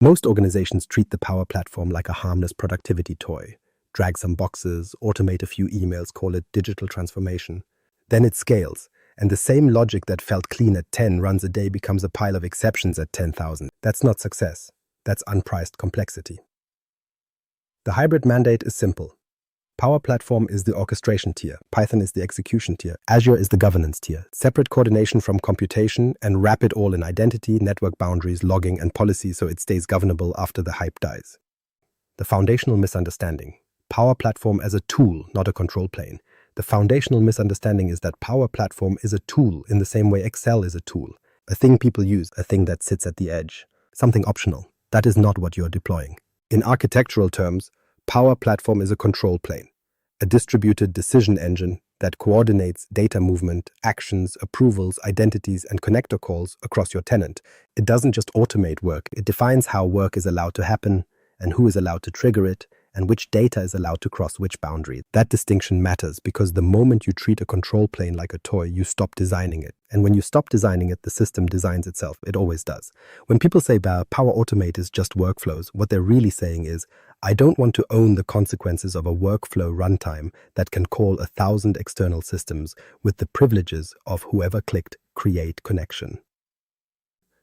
Most organizations treat the Power Platform like a harmless productivity toy. Drag some boxes, automate a few emails, call it digital transformation. Then it scales, and the same logic that felt clean at 10 runs a day becomes a pile of exceptions at 10,000. That's not success. That's unpriced complexity. The hybrid mandate is simple. Power Platform is the orchestration tier, Python is the execution tier, Azure is the governance tier. Separate coordination from computation, and wrap it all in identity, network boundaries, logging, and policy so it stays governable after the hype dies. The foundational misunderstanding. Power Platform as a tool, not a control plane. The foundational misunderstanding is that Power Platform is a tool in the same way Excel is a tool. A thing people use, a thing that sits at the edge. Something optional. That is not what you're deploying. In architectural terms, Power Platform is a control plane, a distributed decision engine that coordinates data movement, actions, approvals, identities, and connector calls across your tenant. It doesn't just automate work, it defines how work is allowed to happen and who is allowed to trigger it, and which data is allowed to cross which boundary. That distinction matters because the moment you treat a control plane like a toy, you stop designing it. And when you stop designing it, the system designs itself. It always does. When people say Power Automate is just workflows, what they're really saying is, I don't want to own the consequences of a workflow runtime that can call 1,000 external systems with the privileges of whoever clicked create connection.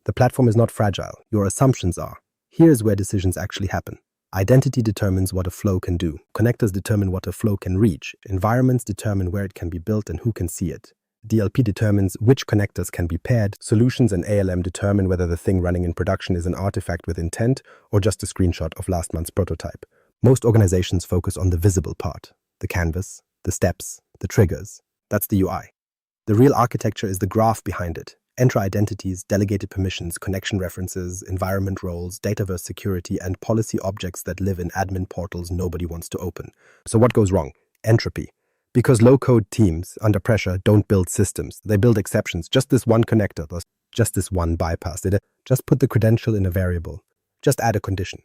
The platform is not fragile. Your assumptions are. Here's where decisions actually happen. Identity determines what a flow can do. Connectors determine what a flow can reach. Environments determine where it can be built and who can see it. DLP determines which connectors can be paired. Solutions and ALM determine whether the thing running in production is an artifact with intent or just a screenshot of last month's prototype. Most organizations focus on the visible part, the canvas, the steps, the triggers. That's the UI. The real architecture is the graph behind it. Enter identities, delegated permissions, connection references, environment roles, dataverse security, and policy objects that live in admin portals nobody wants to open. So what goes wrong? Entropy. Because low-code teams, under pressure, don't build systems. They build exceptions. Just this one connector, just this one bypass. Just put the credential in a variable. Just add a condition.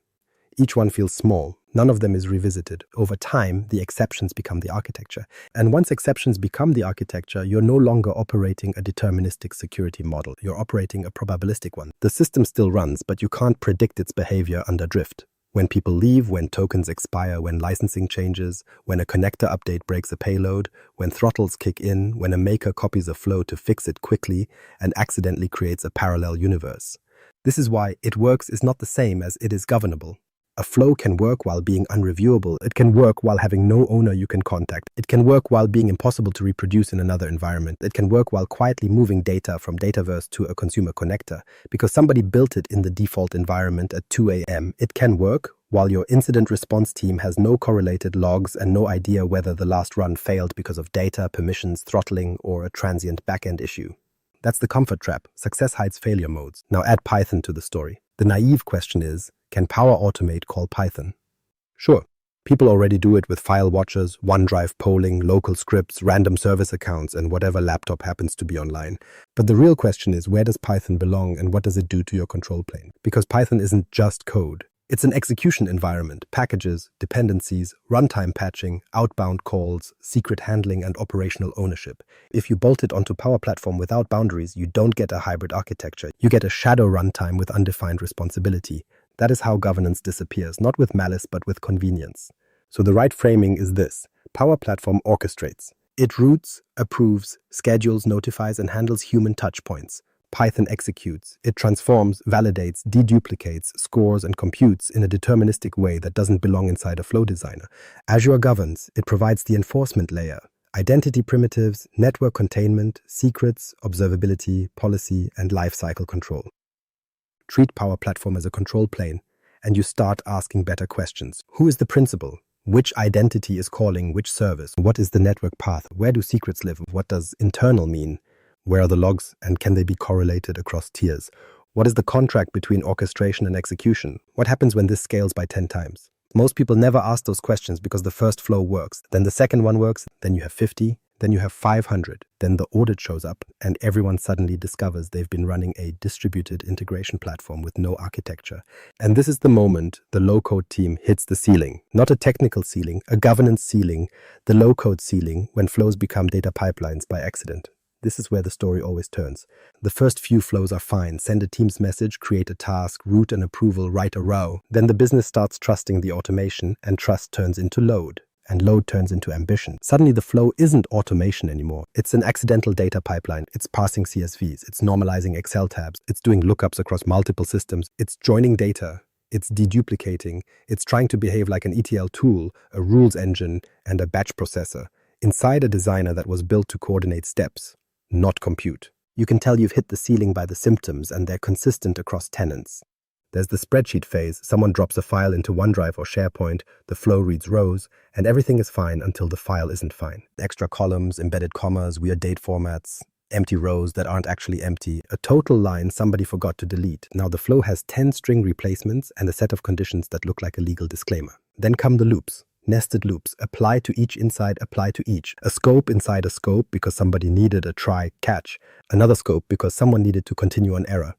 Each one feels small. None of them is revisited. Over time, the exceptions become the architecture. And once exceptions become the architecture, you're no longer operating a deterministic security model. You're operating a probabilistic one. The system still runs, but you can't predict its behavior under drift. When people leave, when tokens expire, when licensing changes, when a connector update breaks a payload, when throttles kick in, when a maker copies a flow to fix it quickly and accidentally creates a parallel universe. This is why it works is not the same as it is governable. A flow can work while being unreviewable. It can work while having no owner you can contact. It can work while being impossible to reproduce in another environment. It can work while quietly moving data from Dataverse to a consumer connector because somebody built it in the default environment at 2 a.m. It can work while your incident response team has no correlated logs and no idea whether the last run failed because of data, permissions, throttling, or a transient backend issue. That's the comfort trap. Success hides failure modes. Now add Python to the story. The naive question is, can Power Automate call Python? Sure, people already do it with file watchers, OneDrive polling, local scripts, random service accounts, and whatever laptop happens to be online. But the real question is, where does Python belong and what does it do to your control plane? Because Python isn't just code. It's an execution environment, packages, dependencies, runtime patching, outbound calls, secret handling, and operational ownership. If you bolt it onto Power Platform without boundaries, you don't get a hybrid architecture. You get a shadow runtime with undefined responsibility. That is how governance disappears, not with malice, but with convenience. So the right framing is this. Power Platform orchestrates. It routes, approves, schedules, notifies, and handles human touchpoints. Python executes. It transforms, validates, deduplicates, scores, and computes in a deterministic way that doesn't belong inside a flow designer. Azure governs. It provides the enforcement layer. Identity primitives, network containment, secrets, observability, policy, and lifecycle control. Treat Power Platform as a control plane, and you start asking better questions. Who is the principal? Which identity is calling which service? What is the network path? Where do secrets live? What does internal mean? Where are the logs, and can they be correlated across tiers? What is the contract between orchestration and execution? What happens when this scales by 10 times? Most people never ask those questions because the first flow works, then the second one works, then you have 50, then you have 500, then the audit shows up, and everyone suddenly discovers they've been running a distributed integration platform with no architecture. And this is the moment the low-code team hits the ceiling. Not a technical ceiling, a governance ceiling, the low-code ceiling when flows become data pipelines by accident. This is where the story always turns. The first few flows are fine. Send a Teams message, create a task, route an approval, write a row. Then the business starts trusting the automation, and trust turns into load. And load turns into ambition. Suddenly the flow isn't automation anymore. It's an accidental data pipeline. It's parsing CSVs. It's normalizing Excel tabs. It's doing lookups across multiple systems. It's joining data. It's deduplicating. It's trying to behave like an ETL tool, a rules engine, and a batch processor inside a designer that was built to coordinate steps, not compute. You can tell you've hit the ceiling by the symptoms, and they're consistent across tenants. There's the spreadsheet phase. Someone drops a file into OneDrive or SharePoint, the flow reads rows, and everything is fine until the file isn't fine. Extra columns, embedded commas, weird date formats, empty rows that aren't actually empty, a total line somebody forgot to delete. Now the flow has 10 string replacements and a set of conditions that look like a legal disclaimer. Then come the loops. Nested loops, apply to each inside, apply to each. A scope inside a scope because somebody needed a try, catch. Another scope because someone needed to continue on error.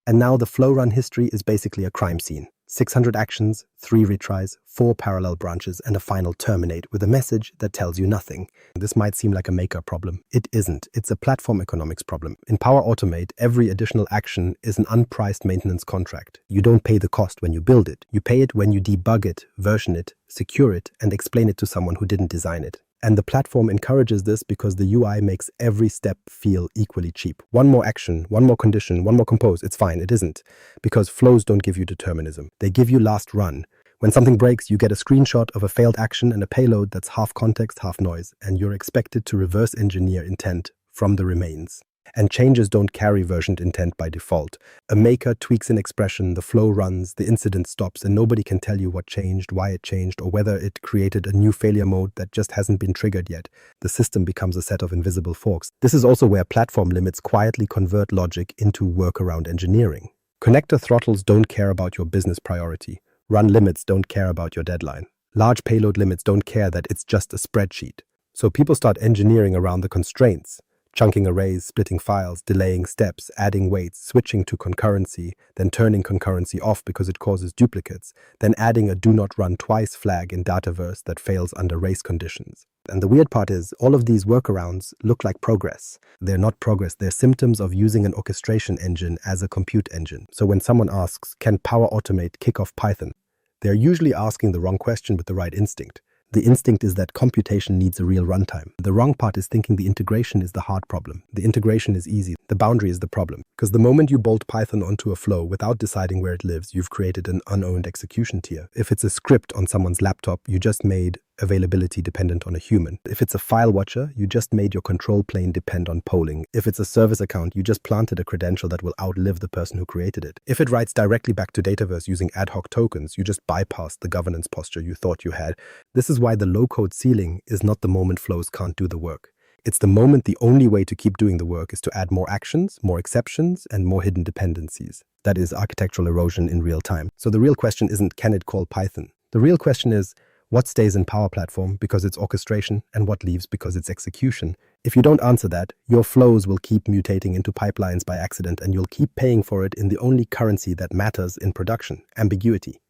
And now the flow run history is basically a crime scene. 600 actions, 3 retries, 4 parallel branches, and a final terminate with a message that tells you nothing. This might seem like a maker problem. It isn't. It's a platform economics problem. In Power Automate, every additional action is an unpriced maintenance contract. You don't pay the cost when you build it. You pay it when you debug it, version it, secure it, and explain it to someone who didn't design it. And the platform encourages this because the UI makes every step feel equally cheap. One more action, one more condition, one more compose, it's fine. It isn't. Because flows don't give you determinism. They give you last run. When something breaks, you get a screenshot of a failed action and a payload that's half context, half noise, and you're expected to reverse engineer intent from the remains. And changes don't carry versioned intent by default. A maker tweaks an expression, the flow runs, the incident stops, and nobody can tell you what changed, why it changed, or whether it created a new failure mode that just hasn't been triggered yet. The system becomes a set of invisible forks. This is also where platform limits quietly convert logic into workaround engineering. Connector throttles don't care about your business priority. Run limits don't care about your deadline. Large payload limits don't care that it's just a spreadsheet. So people start engineering around the constraints. Chunking arrays, splitting files, delaying steps, adding weights, switching to concurrency, then turning concurrency off because it causes duplicates, then adding a do not run twice flag in Dataverse that fails under race conditions. And the weird part is, all of these workarounds look like progress. They're not progress, they're symptoms of using an orchestration engine as a compute engine. So when someone asks, can Power Automate kick off Python? They're usually asking the wrong question with the right instinct. The instinct is that computation needs a real runtime. The wrong part is thinking the integration is the hard problem. The integration is easy. The boundary is the problem. Because the moment you bolt Python onto a flow without deciding where it lives, you've created an unowned execution tier. If it's a script on someone's laptop, you just made availability dependent on a human. If it's a file watcher, you just made your control plane depend on polling. If it's a service account, you just planted a credential that will outlive the person who created it. If it writes directly back to Dataverse using ad hoc tokens, you just bypassed the governance posture you thought you had. This is why the low-code ceiling is not the moment flows can't do the work. It's the moment the only way to keep doing the work is to add more actions, more exceptions, and more hidden dependencies. That is architectural erosion in real time. So the real question isn't, can it call Python? The real question is, what stays in Power Platform because it's orchestration and what leaves because it's execution? If you don't answer that, your flows will keep mutating into pipelines by accident and you'll keep paying for it in the only currency that matters in production, ambiguity.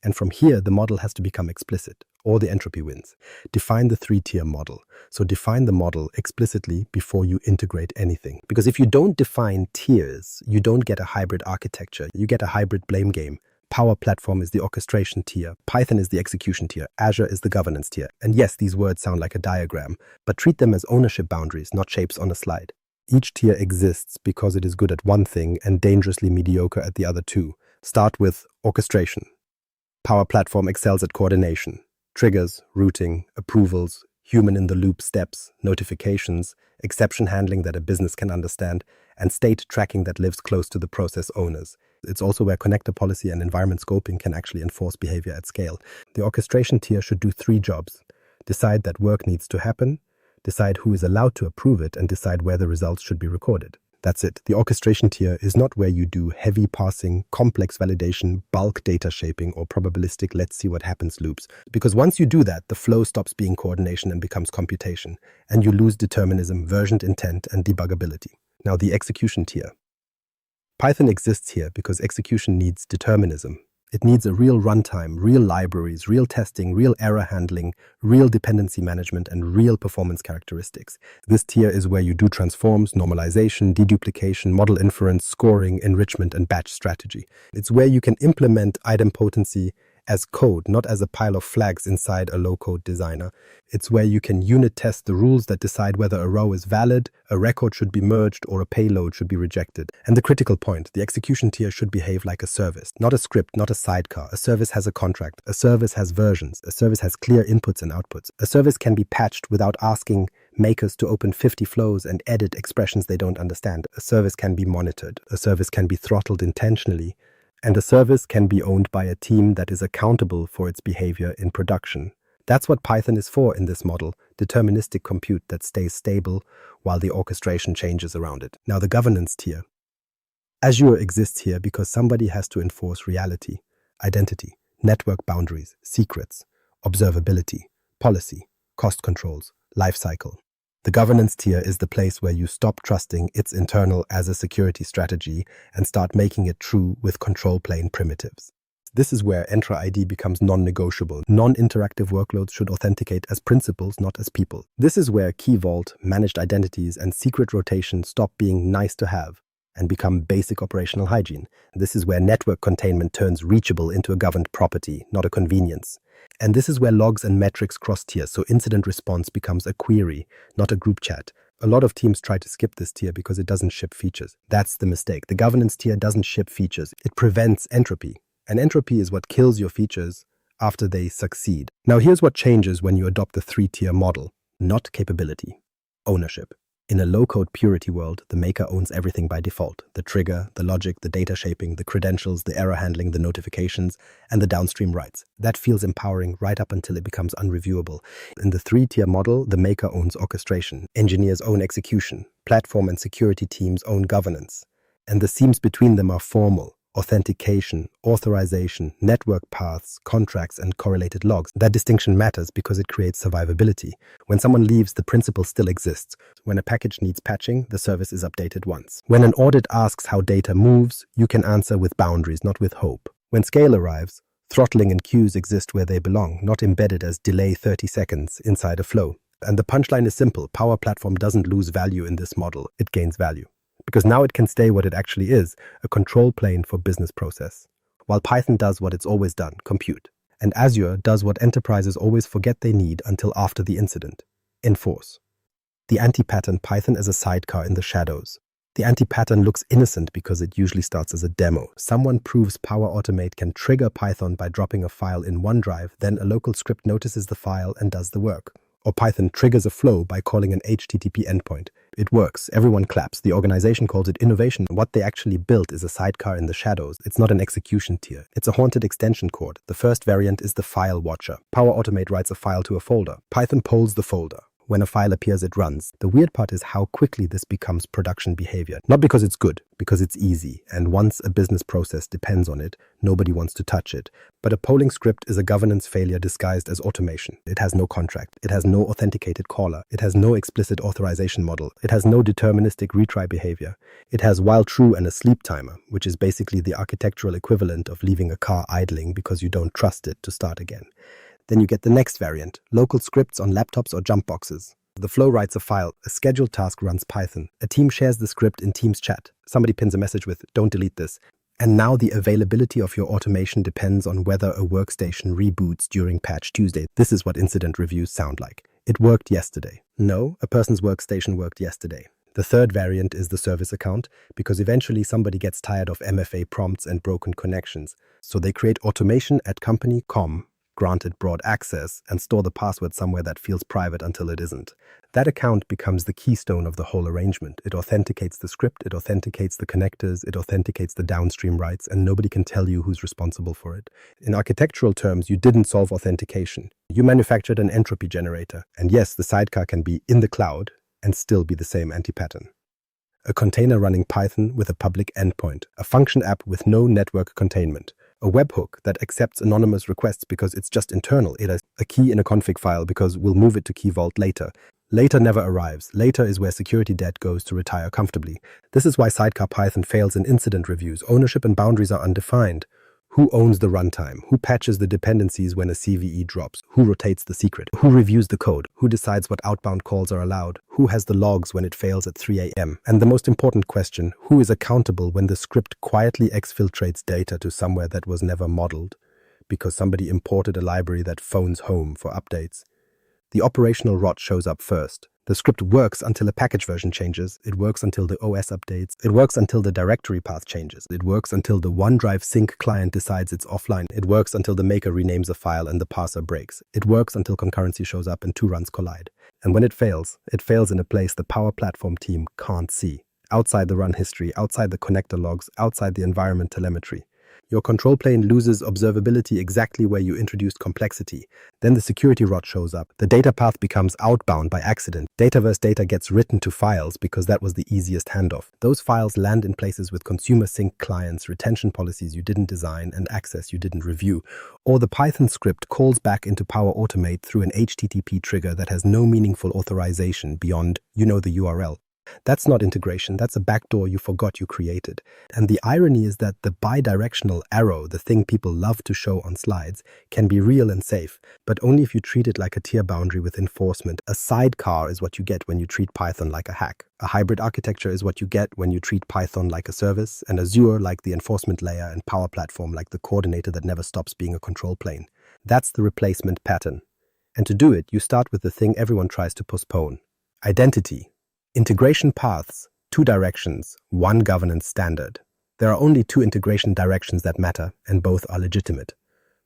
And from here, the model has to become explicit, or the entropy wins. Define the 3-tier model. So define the model explicitly before you integrate anything. Because if you don't define tiers, you don't get a hybrid architecture. You get a hybrid blame game. Power Platform is the orchestration tier, Python is the execution tier, Azure is the governance tier. And yes, these words sound like a diagram, but treat them as ownership boundaries, not shapes on a slide. Each tier exists because it is good at one thing and dangerously mediocre at the other two. Start with orchestration. Power Platform excels at coordination, triggers, routing, approvals, human-in-the-loop steps, notifications, exception handling that a business can understand, and state tracking that lives close to the process owners. It's also where connector policy and environment scoping can actually enforce behavior at scale. The orchestration tier should do 3 jobs. Decide that work needs to happen, decide who is allowed to approve it, and decide where the results should be recorded. That's it. The orchestration tier is not where you do heavy parsing, complex validation, bulk data shaping, or probabilistic let's see what happens loops. Because once you do that, the flow stops being coordination and becomes computation, and you lose determinism, versioned intent, and debuggability. Now the execution tier. Python exists here because execution needs determinism. It needs a real runtime, real libraries, real testing, real error handling, real dependency management, and real performance characteristics. This tier is where you do transforms, normalization, deduplication, model inference, scoring, enrichment, and batch strategy. It's where you can implement idempotency as code, not as a pile of flags inside a low-code designer. It's where you can unit test the rules that decide whether a row is valid, a record should be merged, or a payload should be rejected. And the critical point, the execution tier should behave like a service, not a script, not a sidecar. A service has a contract, a service has versions, a service has clear inputs and outputs. A service can be patched without asking makers to open 50 flows and edit expressions they don't understand. A service can be monitored, a service can be throttled intentionally, and a service can be owned by a team that is accountable for its behavior in production. That's what Python is for in this model, deterministic compute that stays stable while the orchestration changes around it. Now the governance tier. Azure exists here because somebody has to enforce reality, identity, network boundaries, secrets, observability, policy, cost controls, lifecycle. The governance tier is the place where you stop trusting its internal as a security strategy and start making it true with control plane primitives. This is where Entra ID becomes non-negotiable. Non-interactive workloads should authenticate as principals, not as people. This is where key vault, managed identities, and secret rotation stop being nice to have and become basic operational hygiene. This is where network containment turns reachable into a governed property, not a convenience. And this is where logs and metrics cross tiers, so incident response becomes a query, not a group chat. A lot of teams try to skip this tier because it doesn't ship features. That's the mistake. The governance tier doesn't ship features. It prevents entropy. And entropy is what kills your features after they succeed. Now here's what changes when you adopt the 3-tier model. Not capability. Ownership. In a low-code purity world, the maker owns everything by default. The trigger, the logic, the data shaping, the credentials, the error handling, the notifications, and the downstream rights. That feels empowering right up until it becomes unreviewable. In the 3-tier model, the maker owns orchestration. Engineers own execution. Platform and security teams own governance. And the seams between them are formal. Authentication, authorization, network paths, contracts, and correlated logs. That distinction matters because it creates survivability. When someone leaves, the principle still exists. When a package needs patching, the service is updated once. When an audit asks how data moves, you can answer with boundaries, not with hope. When scale arrives, throttling and queues exist where they belong, not embedded as delay 30 seconds inside a flow. And the punchline is simple. Power Platform doesn't lose value in this model. It gains value. Because now it can stay what it actually is, a control plane for business process. While Python does what it's always done, compute. And Azure does what enterprises always forget they need until after the incident, enforce. The anti-pattern, Python as a sidecar in the shadows. The anti-pattern looks innocent because it usually starts as a demo. Someone proves Power Automate can trigger Python by dropping a file in OneDrive, then a local script notices the file and does the work. Or Python triggers a flow by calling an HTTP endpoint. It works. Everyone claps. The organization calls it innovation. What they actually built is a sidecar in the shadows. It's not an execution tier. It's a haunted extension cord. The first variant is the file watcher. Power Automate writes a file to a folder. Python polls the folder. When a file appears, it runs. The weird part is how quickly this becomes production behavior. Not because it's good, because it's easy. And once a business process depends on it, nobody wants to touch it. But a polling script is a governance failure disguised as automation. It has no contract. It has no authenticated caller. It has no explicit authorization model. It has no deterministic retry behavior. It has while true and a sleep timer, which is basically the architectural equivalent of leaving a car idling because you don't trust it to start again. Then you get the next variant, local scripts on laptops or jump boxes. The flow writes a file, a scheduled task runs Python. A team shares the script in Teams chat. Somebody pins a message with, "Don't delete this." And now the availability of your automation depends on whether a workstation reboots during Patch Tuesday. This is what incident reviews sound like. It worked yesterday. No, a person's workstation worked yesterday. The third variant is the service account, because eventually somebody gets tired of MFA prompts and broken connections. So they create automation at company.com, granted broad access, and store the password somewhere that feels private until it isn't. That account becomes the keystone of the whole arrangement. It authenticates the script, it authenticates the connectors, it authenticates the downstream rights, and nobody can tell you who's responsible for it. In architectural terms, you didn't solve authentication. You manufactured an entropy generator. And yes, the sidecar can be in the cloud and still be the same anti-pattern. A container running Python with a public endpoint, a function app with no network containment, a webhook that accepts anonymous requests because it's just internal. It has a key in a config file because we'll move it to Key Vault later. Later never arrives. Later is where security debt goes to retire comfortably. This is why Sidecar Python fails in incident reviews. Ownership and boundaries are undefined. Who owns the runtime? Who patches the dependencies when a CVE drops? Who rotates the secret? Who reviews the code? Who decides what outbound calls are allowed? Who has the logs when it fails at 3 a.m.? And the most important question, who is accountable when the script quietly exfiltrates data to somewhere that was never modeled because somebody imported a library that phones home for updates? The operational rot shows up first. The script works until a package version changes. It works until the OS updates. It works until the directory path changes. It works until the OneDrive sync client decides it's offline. It works until the maker renames a file and the parser breaks. It works until concurrency shows up and two runs collide. And when it fails in a place the Power Platform team can't see. Outside the run history, outside the connector logs, outside the environment telemetry. Your control plane loses observability exactly where you introduced complexity. Then the security rot shows up. The data path becomes outbound by accident. Dataverse data gets written to files because that was the easiest handoff. Those files land in places with consumer sync clients, retention policies you didn't design, and access you didn't review. Or the Python script calls back into Power Automate through an HTTP trigger that has no meaningful authorization beyond, the URL. That's not integration, that's a backdoor you forgot you created. And the irony is that the bidirectional arrow, the thing people love to show on slides, can be real and safe, but only if you treat it like a tier boundary with enforcement. A sidecar is what you get when you treat Python like a hack. A hybrid architecture is what you get when you treat Python like a service, and Azure like the enforcement layer, and Power Platform like the coordinator that never stops being a control plane. That's the replacement pattern. And to do it, you start with the thing everyone tries to postpone: identity. Integration paths, 2 directions, 1 governance standard. There are only 2 integration directions that matter, and both are legitimate.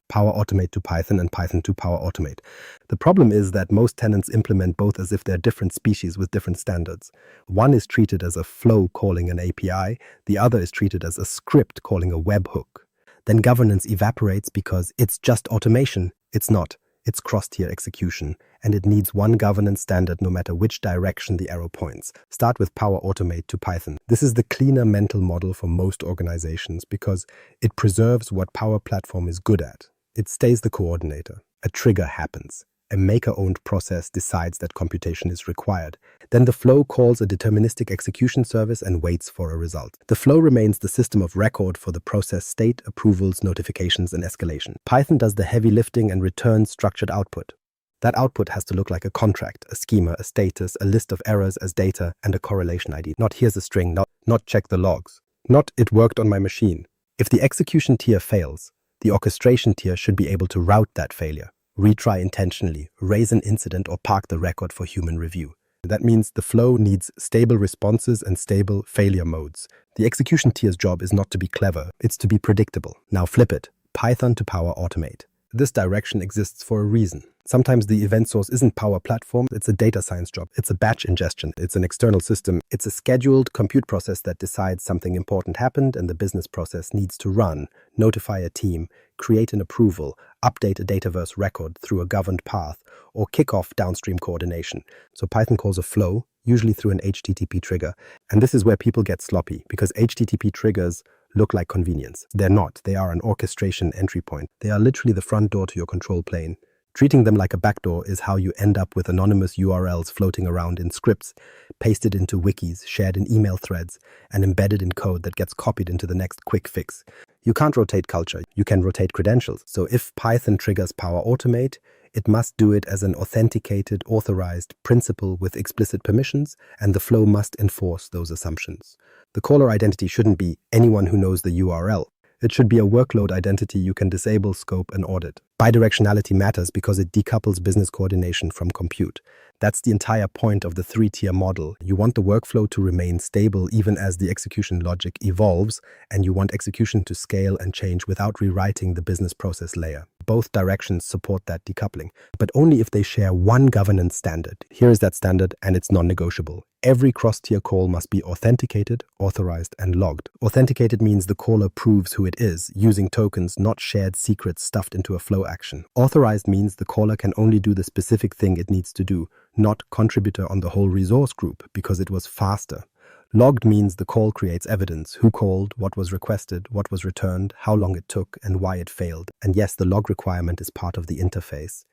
Power Automate to Python and Python to Power Automate. The problem is that most tenants implement both as if they're different species with different standards. One is treated as a flow calling an API, the other is treated as a script calling a webhook. Then governance evaporates because it's just automation. It's not. It's cross-tier execution, and it needs 1 governance standard no matter which direction the arrow points. Start with Power Automate to Python. This is the cleaner mental model for most organizations because it preserves what Power Platform is good at. It stays the coordinator. A trigger happens. A maker-owned process decides that computation is required. Then the flow calls a deterministic execution service and waits for a result. The flow remains the system of record for the process state, approvals, notifications, and escalation. Python does the heavy lifting and returns structured output. That output has to look like a contract, a schema, a status, a list of errors as data, and a correlation ID. Not here's a string, not check the logs. Not it worked on my machine. If the execution tier fails, the orchestration tier should be able to route that failure. Retry intentionally, raise an incident, or park the record for human review. That means the flow needs stable responses and stable failure modes. The execution tier's job is not to be clever, it's to be predictable. Now flip it, Python to Power Automate. This direction exists for a reason. Sometimes the event source isn't Power Platform, it's a data science job. It's a batch ingestion, it's an external system. It's a scheduled compute process that decides something important happened and the business process needs to run, notify a team, create an approval, update a Dataverse record through a governed path, or kick off downstream coordination. So Python calls a flow, usually through an HTTP trigger. And this is where people get sloppy, because HTTP triggers look like convenience. They're not. They are an orchestration entry point. They are literally the front door to your control plane. Treating them like a backdoor is how you end up with anonymous URLs floating around in scripts, pasted into wikis, shared in email threads, and embedded in code that gets copied into the next quick fix. You can't rotate culture, you can rotate credentials. So if Python triggers Power Automate, it must do it as an authenticated, authorized principal with explicit permissions, and the flow must enforce those assumptions. The caller identity shouldn't be anyone who knows the URL. It should be a workload identity you can disable, scope, and audit. Bidirectionality matters because it decouples business coordination from compute. That's the entire point of the 3-tier model. You want the workflow to remain stable even as the execution logic evolves, and you want execution to scale and change without rewriting the business process layer. Both directions support that decoupling, but only if they share 1 governance standard. Here is that standard, and it's non-negotiable. Every cross-tier call must be authenticated, authorized, and logged. Authenticated means the caller proves who it is, using tokens, not shared secrets stuffed into a flow action. Authorized means the caller can only do the specific thing it needs to do, not contributor on the whole resource group, because it was faster. Logged means the call creates evidence: who called, what was requested, what was returned, how long it took, and why it failed. And yes, the log requirement is part of the interface.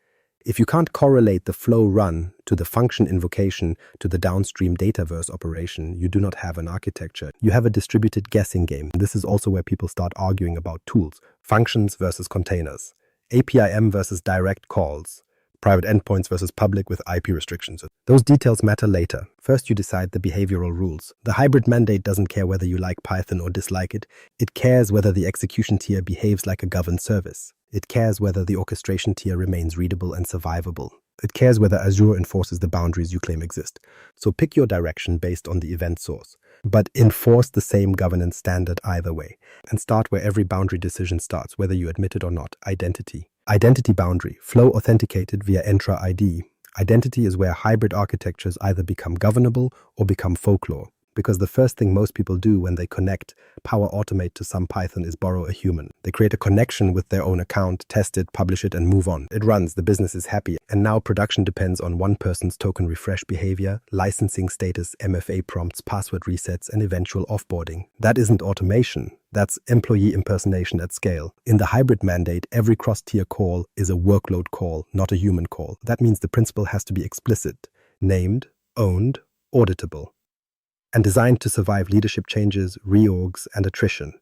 If you can't correlate the flow run to the function invocation to the downstream dataverse operation, you do not have an architecture. You have a distributed guessing game. This is also where people start arguing about tools, functions versus containers, APIM versus direct calls, private endpoints versus public with IP restrictions. Those details matter later. First, you decide the behavioral rules. The hybrid mandate doesn't care whether you like Python or dislike it. It cares whether the execution tier behaves like a governed service. It cares whether the orchestration tier remains readable and survivable. It cares whether Azure enforces the boundaries you claim exist. So pick your direction based on the event source, but enforce the same governance standard either way. And start where every boundary decision starts, whether you admit it or not: identity. Identity boundary, flow authenticated via Entra ID. Identity is where hybrid architectures either become governable or become folklore. Because the first thing most people do when they connect Power Automate to some Python is borrow a human. They create a connection with their own account, test it, publish it, and move on. It runs, the business is happy. And now production depends on one person's token refresh behavior, licensing status, MFA prompts, password resets, and eventual offboarding. That isn't automation. That's employee impersonation at scale. In the hybrid mandate, every cross-tier call is a workload call, not a human call. That means the principal has to be explicit, named, owned, auditable, and designed to survive leadership changes, reorgs, and attrition,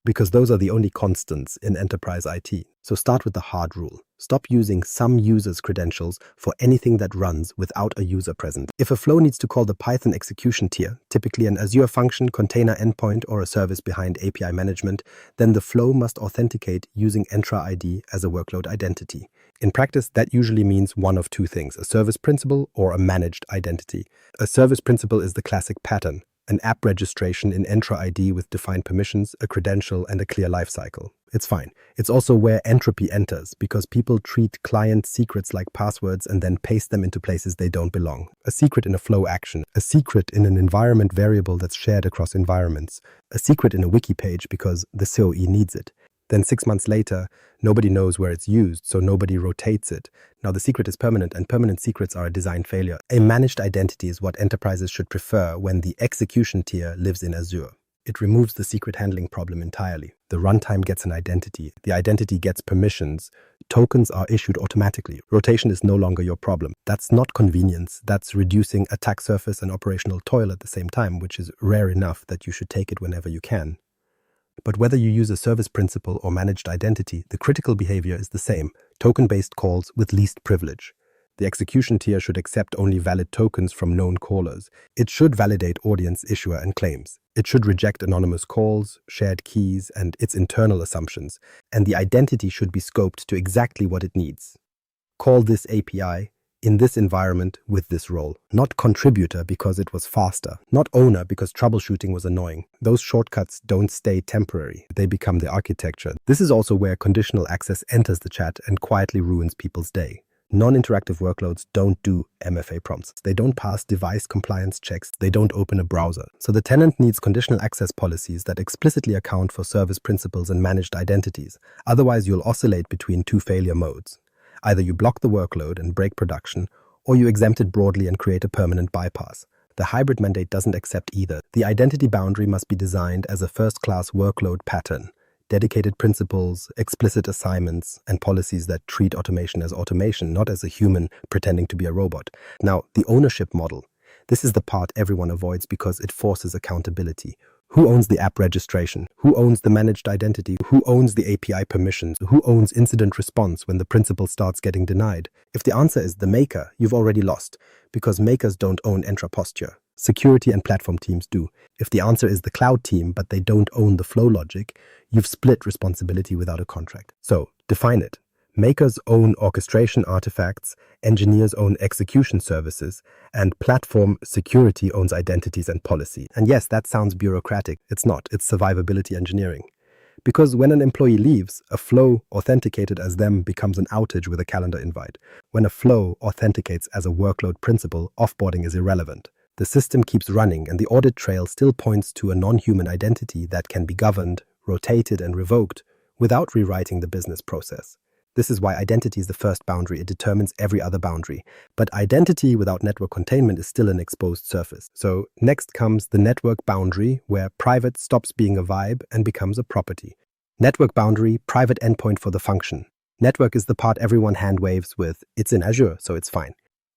because those are the only constants in enterprise IT. So start with the hard rule. Stop using some user's credentials for anything that runs without a user present. If a flow needs to call the Python execution tier, typically an Azure function, container endpoint, or a service behind API management, then the flow must authenticate using Entra ID as a workload identity. In practice, that usually means one of two things: a service principal or a managed identity. A service principal is the classic pattern: an app registration in Entra ID with defined permissions, a credential, and a clear lifecycle. It's fine. It's also where entropy enters, because people treat client secrets like passwords and then paste them into places they don't belong. A secret in a flow action, a secret in an environment variable that's shared across environments, a secret in a wiki page because the COE needs it. Then 6 months later, nobody knows where it's used, so nobody rotates it. Now the secret is permanent, and permanent secrets are a design failure. A managed identity is what enterprises should prefer when the execution tier lives in Azure. It removes the secret handling problem entirely. The runtime gets an identity. The identity gets permissions. Tokens are issued automatically. Rotation is no longer your problem. That's not convenience. That's reducing attack surface and operational toil at the same time, which is rare enough that you should take it whenever you can. But whether you use a service principal or managed identity, the critical behavior is the same: token-based calls with least privilege. The execution tier should accept only valid tokens from known callers. It should validate audience, issuer, and claims. It should reject anonymous calls, shared keys, and its internal assumptions. And the identity should be scoped to exactly what it needs. Call this API in this environment with this role. Not contributor because it was faster. Not owner because troubleshooting was annoying. Those shortcuts don't stay temporary. They become the architecture. This is also where conditional access enters the chat and quietly ruins people's day. Non-interactive workloads don't do MFA prompts. They don't pass device compliance checks. They don't open a browser. So the tenant needs conditional access policies that explicitly account for service principals and managed identities. Otherwise, you'll oscillate between two failure modes. Either you block the workload and break production, or you exempt it broadly and create a permanent bypass. The hybrid mandate doesn't accept either. The identity boundary must be designed as a first-class workload pattern. Dedicated principles, explicit assignments, and policies that treat automation as automation, not as a human pretending to be a robot. Now, the ownership model. This is the part everyone avoids because it forces accountability. Who owns the app registration? Who owns the managed identity? Who owns the API permissions? Who owns incident response when the principal starts getting denied? If the answer is the maker, you've already lost, because makers don't own Entra posture. Security and platform teams do. If the answer is the cloud team, but they don't own the flow logic, you've split responsibility without a contract. So, define it. Makers own orchestration artifacts, engineers own execution services, and platform security owns identities and policy. And yes, that sounds bureaucratic. It's not. It's survivability engineering. Because when an employee leaves, a flow authenticated as them becomes an outage with a calendar invite. When a flow authenticates as a workload principal, offboarding is irrelevant. The system keeps running, and the audit trail still points to a non-human identity that can be governed, rotated, and revoked without rewriting the business process. This is why identity is the first boundary. It determines every other boundary. But identity without network containment is still an exposed surface. So next comes the network boundary, where private stops being a vibe and becomes a property. Network boundary, private endpoint for the function. Network is the part everyone hand waves with, it's in Azure, so it's fine.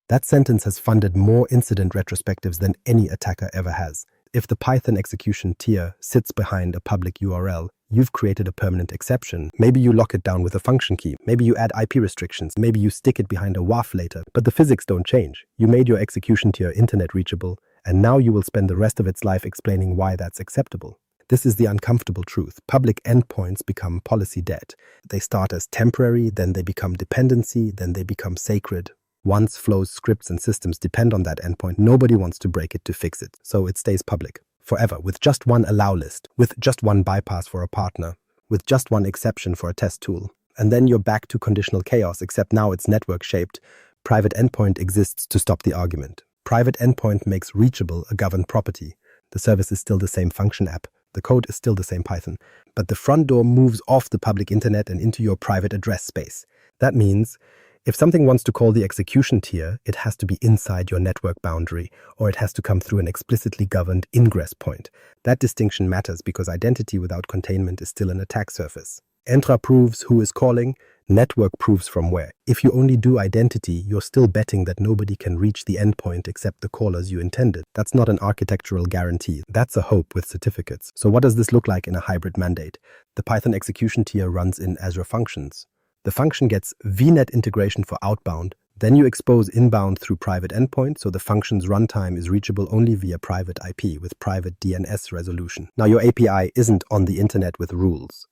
That sentence has funded more incident retrospectives than any attacker ever has. If the Python execution tier sits behind a public URL, you've created a permanent exception. Maybe you lock it down with a function key. Maybe you add IP restrictions. Maybe you stick it behind a WAF later. But the physics don't change. You made your execution tier internet reachable, and now you will spend the rest of its life explaining why that's acceptable. This is the uncomfortable truth. Public endpoints become policy dead. They start as temporary, then they become dependency, then they become sacred. Once flows, scripts, and systems depend on that endpoint, nobody wants to break it to fix it, so it stays public. Forever, with just one allow list, with just one bypass for a partner, with just one exception for a test tool. And then you're back to conditional chaos, except now it's network-shaped. Private endpoint exists to stop the argument. Private endpoint makes reachable a governed property. The service is still the same function app. The code is still the same Python. But the front door moves off the public internet and into your private address space. That means if something wants to call the execution tier, it has to be inside your network boundary, or it has to come through an explicitly governed ingress point. That distinction matters because identity without containment is still an attack surface. Entra proves who is calling, network proves from where. If you only do identity, you're still betting that nobody can reach the endpoint except the callers you intended. That's not an architectural guarantee. That's a hope with certificates. So what does this look like in a hybrid mandate? The Python execution tier runs in Azure Functions. The function gets VNet integration for outbound, then you expose inbound through private endpoint, so the function's runtime is reachable only via private IP with private DNS resolution. Now your API isn't on the internet with rules.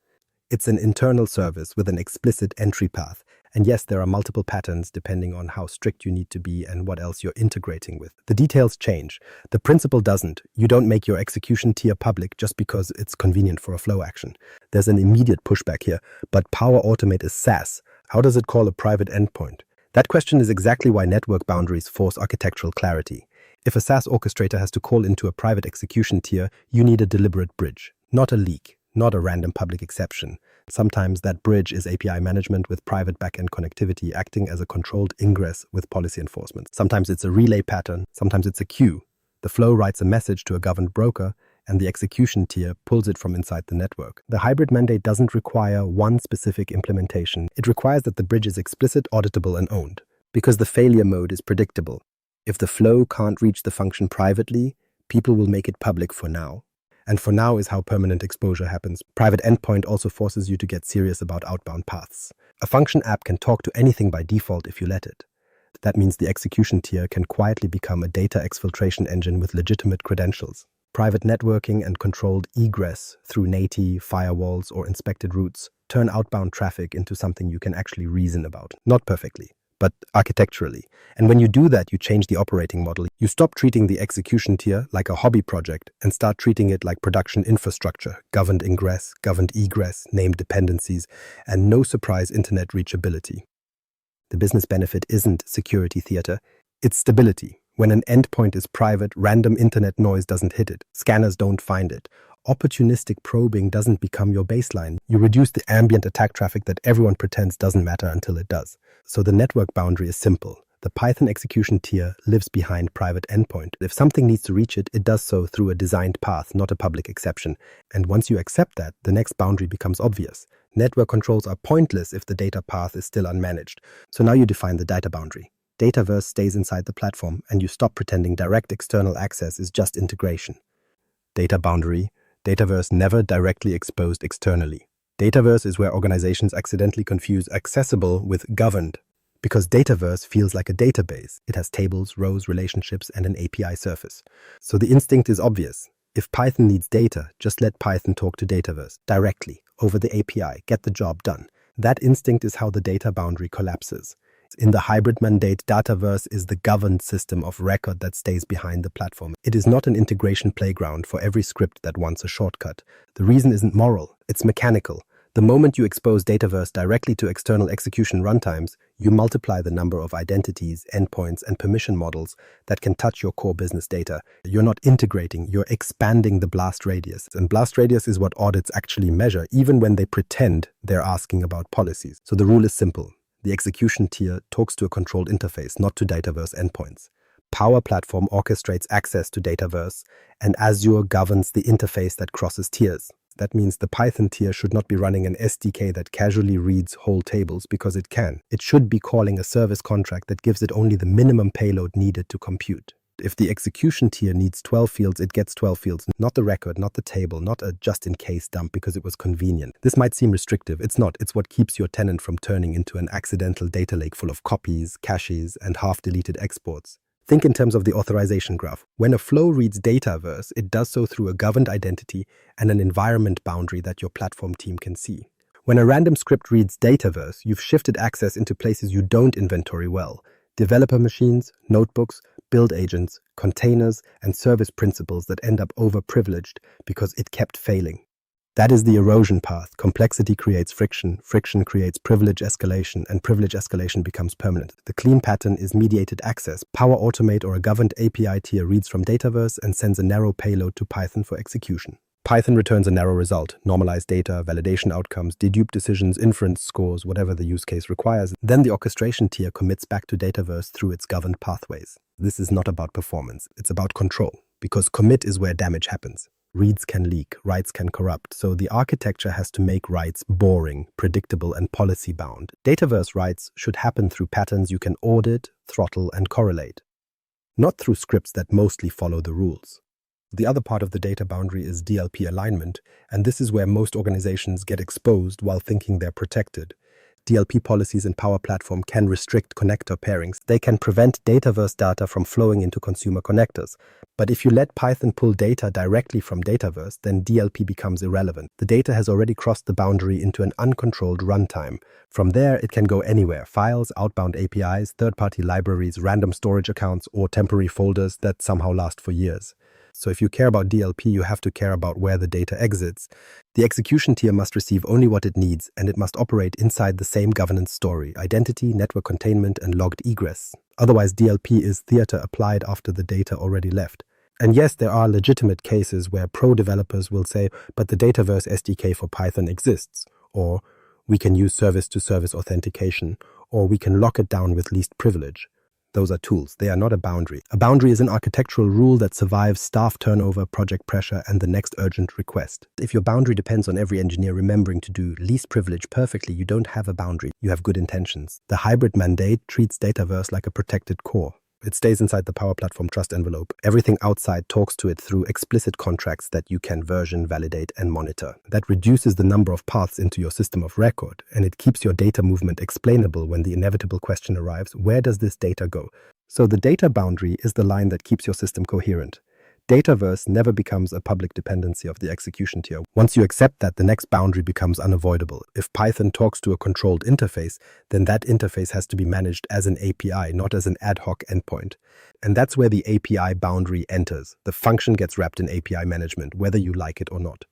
It's an internal service with an explicit entry path. And yes, there are multiple patterns depending on how strict you need to be and what else you're integrating with. The details change. The principle doesn't. You don't make your execution tier public just because it's convenient for a flow action. There's an immediate pushback here, but Power Automate is SaaS. How does it call a private endpoint? That question is exactly why network boundaries force architectural clarity. If a SaaS orchestrator has to call into a private execution tier, you need a deliberate bridge, not a leak, not a random public exception. Sometimes that bridge is API management with private backend connectivity acting as a controlled ingress with policy enforcement. Sometimes it's a relay pattern, sometimes it's a queue. The flow writes a message to a governed broker, and the execution tier pulls it from inside the network. The hybrid mandate doesn't require one specific implementation. It requires that the bridge is explicit, auditable, and owned, because the failure mode is predictable. If the flow can't reach the function privately, people will make it public for now. And for now is how permanent exposure happens. Private endpoint also forces you to get serious about outbound paths. A function app can talk to anything by default if you let it. That means the execution tier can quietly become a data exfiltration engine with legitimate credentials. Private networking and controlled egress through native, firewalls, or inspected routes turn outbound traffic into something you can actually reason about. Not perfectly, but architecturally. And when you do that, you change the operating model. You stop treating the execution tier like a hobby project and start treating it like production infrastructure, governed ingress, governed egress, named dependencies, and no surprise internet reachability. The business benefit isn't security theater, it's stability. When an endpoint is private, random internet noise doesn't hit it. Scanners don't find it. Opportunistic probing doesn't become your baseline. You reduce the ambient attack traffic that everyone pretends doesn't matter until it does. So the network boundary is simple. The Python execution tier lives behind private endpoint. If something needs to reach it, it does so through a designed path, not a public exception. And once you accept that, the next boundary becomes obvious. Network controls are pointless if the data path is still unmanaged. So now you define the data boundary. Dataverse stays inside the platform, and you stop pretending direct external access is just integration. Data boundary. Dataverse never directly exposed externally. Dataverse is where organizations accidentally confuse accessible with governed. Because Dataverse feels like a database. It has tables, rows, relationships, and an API surface. So the instinct is obvious. If Python needs data, just let Python talk to Dataverse directly over the API. Get the job done. That instinct is how the data boundary collapses. In the hybrid mandate, Dataverse is the governed system of record that stays behind the platform. It is not an integration playground for every script that wants a shortcut. The reason isn't moral, it's mechanical. The moment you expose Dataverse directly to external execution runtimes, you multiply the number of identities, endpoints, and permission models that can touch your core business data. You're not integrating, you're expanding the blast radius. And blast radius is what audits actually measure, even when they pretend they're asking about policies. So the rule is simple. The execution tier talks to a controlled interface, not to Dataverse endpoints. Power Platform orchestrates access to Dataverse, and Azure governs the interface that crosses tiers. That means the Python tier should not be running an SDK that casually reads whole tables because it can. It should be calling a service contract that gives it only the minimum payload needed to compute. If the execution tier needs 12 fields, it gets 12 fields, not the record, not the table, not a just-in-case dump because it was convenient. This might seem restrictive. It's not. It's what keeps your tenant from turning into an accidental data lake full of copies, caches, and half-deleted exports. Think in terms of the authorization graph. When a flow reads Dataverse, it does so through a governed identity and an environment boundary that your platform team can see. When a random script reads Dataverse, you've shifted access into places you don't inventory well. Developer machines, notebooks, build agents, containers, and service principals that end up overprivileged because it kept failing. That is the erosion path. Complexity creates friction, friction creates privilege escalation, and privilege escalation becomes permanent. The clean pattern is mediated access. Power Automate or a governed API tier reads from Dataverse and sends a narrow payload to Python for execution. Python returns a narrow result, normalized data, validation outcomes, dedupe decisions, inference scores, whatever the use case requires. Then the orchestration tier commits back to Dataverse through its governed pathways. This is not about performance, it's about control, because commit is where damage happens. Reads can leak, writes can corrupt, so the architecture has to make writes boring, predictable, and policy-bound. Dataverse writes should happen through patterns you can audit, throttle, and correlate, not through scripts that mostly follow the rules. The other part of the data boundary is DLP alignment, and this is where most organizations get exposed while thinking they're protected. DLP policies in Power Platform can restrict connector pairings. They can prevent Dataverse data from flowing into consumer connectors. But if you let Python pull data directly from Dataverse, then DLP becomes irrelevant. The data has already crossed the boundary into an uncontrolled runtime. From there, it can go anywhere: files, outbound APIs, third-party libraries, random storage accounts, or temporary folders that somehow last for years. So if you care about DLP, you have to care about where the data exits. The execution tier must receive only what it needs, and it must operate inside the same governance story: identity, network containment, and logged egress. Otherwise, DLP is theater applied after the data already left. And yes, there are legitimate cases where pro developers will say, but the Dataverse SDK for Python exists, or we can use service-to-service authentication, or we can lock it down with least privilege. Those are tools. They are not a boundary. A boundary is an architectural rule that survives staff turnover, project pressure, and the next urgent request. If your boundary depends on every engineer remembering to do least privilege perfectly, you don't have a boundary. You have good intentions. The hybrid mandate treats Dataverse like a protected core. It stays inside the Power Platform trust envelope. Everything outside talks to it through explicit contracts that you can version, validate, and monitor. That reduces the number of paths into your system of record, and it keeps your data movement explainable when the inevitable question arrives: where does this data go? So the data boundary is the line that keeps your system coherent. Dataverse never becomes a public dependency of the execution tier. Once you accept that, the next boundary becomes unavoidable. If Python talks to a controlled interface, then that interface has to be managed as an API, not as an ad hoc endpoint. And that's where the API boundary enters. The function gets wrapped in API management, whether you like it or not.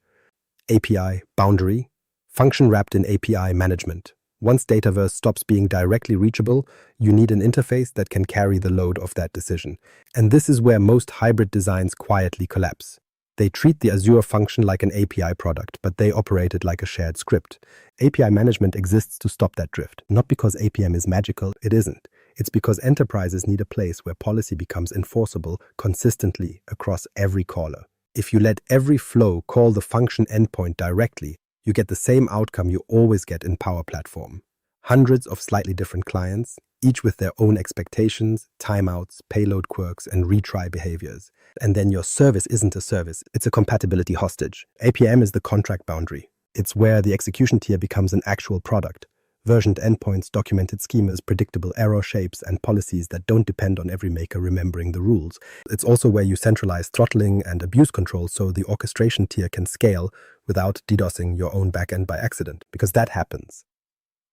API boundary, function wrapped in API management. Once Dataverse stops being directly reachable, you need an interface that can carry the load of that decision. And this is where most hybrid designs quietly collapse. They treat the Azure function like an API product, but they operate it like a shared script. API management exists to stop that drift. Not because APM is magical, it isn't. It's because enterprises need a place where policy becomes enforceable consistently across every caller. If you let every flow call the function endpoint directly, you get the same outcome you always get in Power Platform. Hundreds of slightly different clients, each with their own expectations, timeouts, payload quirks, and retry behaviors. And then your service isn't a service, it's a compatibility hostage. APM is the contract boundary. It's where the execution tier becomes an actual product. Versioned endpoints, documented schemas, predictable error shapes, and policies that don't depend on every maker remembering the rules. It's also where you centralize throttling and abuse control so the orchestration tier can scale without DDoSing your own backend by accident, because that happens.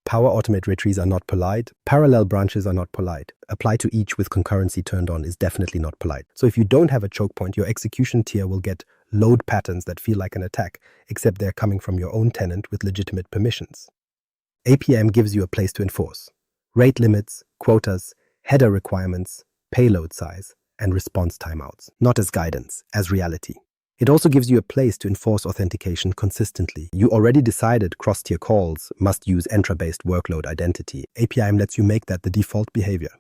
Power Automate retries are not polite. Parallel branches are not polite. Apply to each with concurrency turned on is definitely not polite. So if you don't have a choke point, your execution tier will get load patterns that feel like an attack, except they're coming from your own tenant with legitimate permissions. APM gives you a place to enforce rate limits, quotas, header requirements, payload size, and response timeouts, not as guidance, as reality. It also gives you a place to enforce authentication consistently. You already decided cross-tier calls must use Entra-based workload identity. APM lets you make that the default behavior.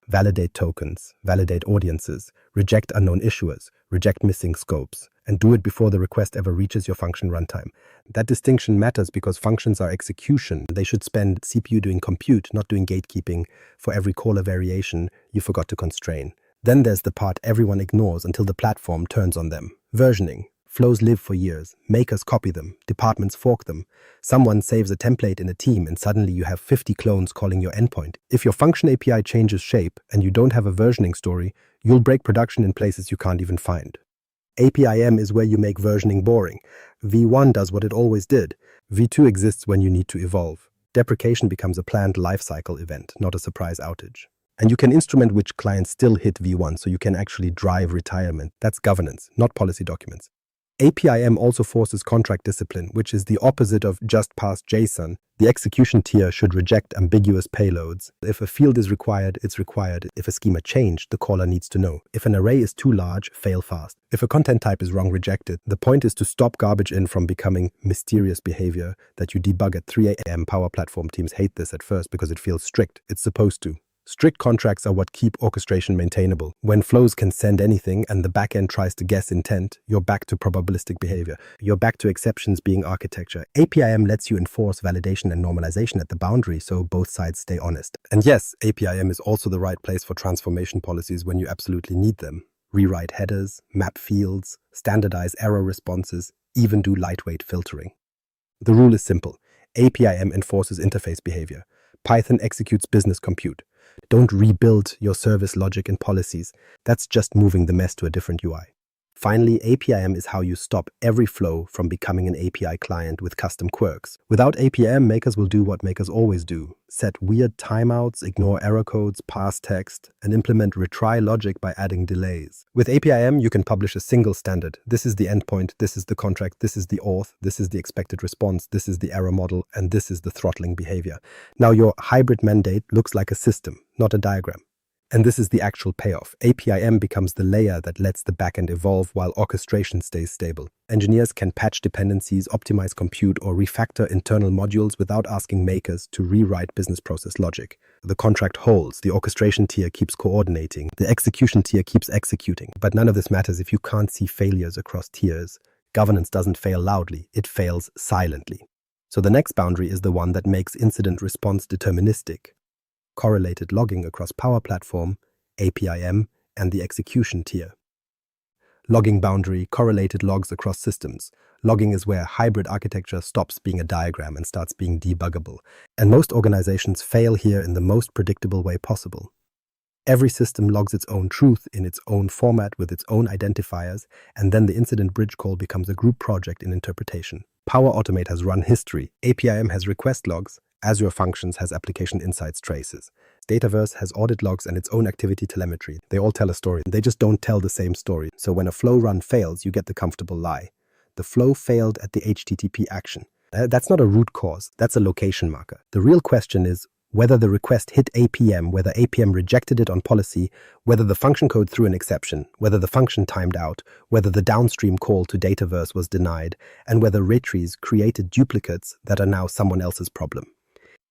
Validate tokens, validate audiences, reject unknown issuers, reject missing scopes, and do it before the request ever reaches your function runtime. That distinction matters because functions are execution. They should spend CPU doing compute, not doing gatekeeping for every caller variation you forgot to constrain. Then there's the part everyone ignores until the platform turns on them. Versioning. Flows live for years. Makers copy them. Departments fork them. Someone saves a template in a team and suddenly you have 50 clones calling your endpoint. If your function API changes shape and you don't have a versioning story, you'll break production in places you can't even find. APIM is where you make versioning boring. V1 does what it always did. V2 exists when you need to evolve. Deprecation becomes a planned lifecycle event, not a surprise outage. And you can instrument which clients still hit V1 so you can actually drive retirement. That's governance, not policy documents. APIM also forces contract discipline, which is the opposite of just pass JSON. The execution tier should reject ambiguous payloads. If a field is required, it's required. If a schema changed, the caller needs to know. If an array is too large, fail fast. If a content type is wrong, reject it. The point is to stop garbage in from becoming mysterious behavior that you debug at 3 a.m. Power Platform teams hate this at first because it feels strict. It's supposed to. Strict contracts are what keep orchestration maintainable. When flows can send anything and the backend tries to guess intent, you're back to probabilistic behavior. You're back to exceptions being architecture. APIM lets you enforce validation and normalization at the boundary so both sides stay honest. And yes, APIM is also the right place for transformation policies when you absolutely need them. Rewrite headers, map fields, standardize error responses, even do lightweight filtering. The rule is simple. APIM enforces interface behavior. Python executes business compute. Don't rebuild your service logic and policies. That's just moving the mess to a different UI. Finally, APIM is how you stop every flow from becoming an API client with custom quirks. Without APIM, makers will do what makers always do. Set weird timeouts, ignore error codes, parse text, and implement retry logic by adding delays. With APIM, you can publish a single standard. This is the endpoint, this is the contract, this is the auth, this is the expected response, this is the error model, and this is the throttling behavior. Now your hybrid mandate looks like a system, not a diagram. And this is the actual payoff. APIM becomes the layer that lets the backend evolve while orchestration stays stable. Engineers can patch dependencies, optimize compute, or refactor internal modules without asking makers to rewrite business process logic. The contract holds, the orchestration tier keeps coordinating, the execution tier keeps executing. But none of this matters if you can't see failures across tiers. Governance doesn't fail loudly, it fails silently. So the next boundary is the one that makes incident response deterministic. Correlated logging across Power Platform, APIM, and the execution tier. Logging boundary, correlated logs across systems. Logging is where hybrid architecture stops being a diagram and starts being debuggable. And most organizations fail here in the most predictable way possible. Every system logs its own truth in its own format with its own identifiers, and then the incident bridge call becomes a group project in interpretation. Power Automate has run history. APIM has request logs. Azure Functions has application insights traces. Dataverse has audit logs and its own activity telemetry. They all tell a story. They just don't tell the same story. So when a flow run fails, you get the comfortable lie. The flow failed at the HTTP action. That's not a root cause. That's a location marker. The real question is whether the request hit APM, whether APM rejected it on policy, whether the function code threw an exception, whether the function timed out, whether the downstream call to Dataverse was denied, and whether retries created duplicates that are now someone else's problem.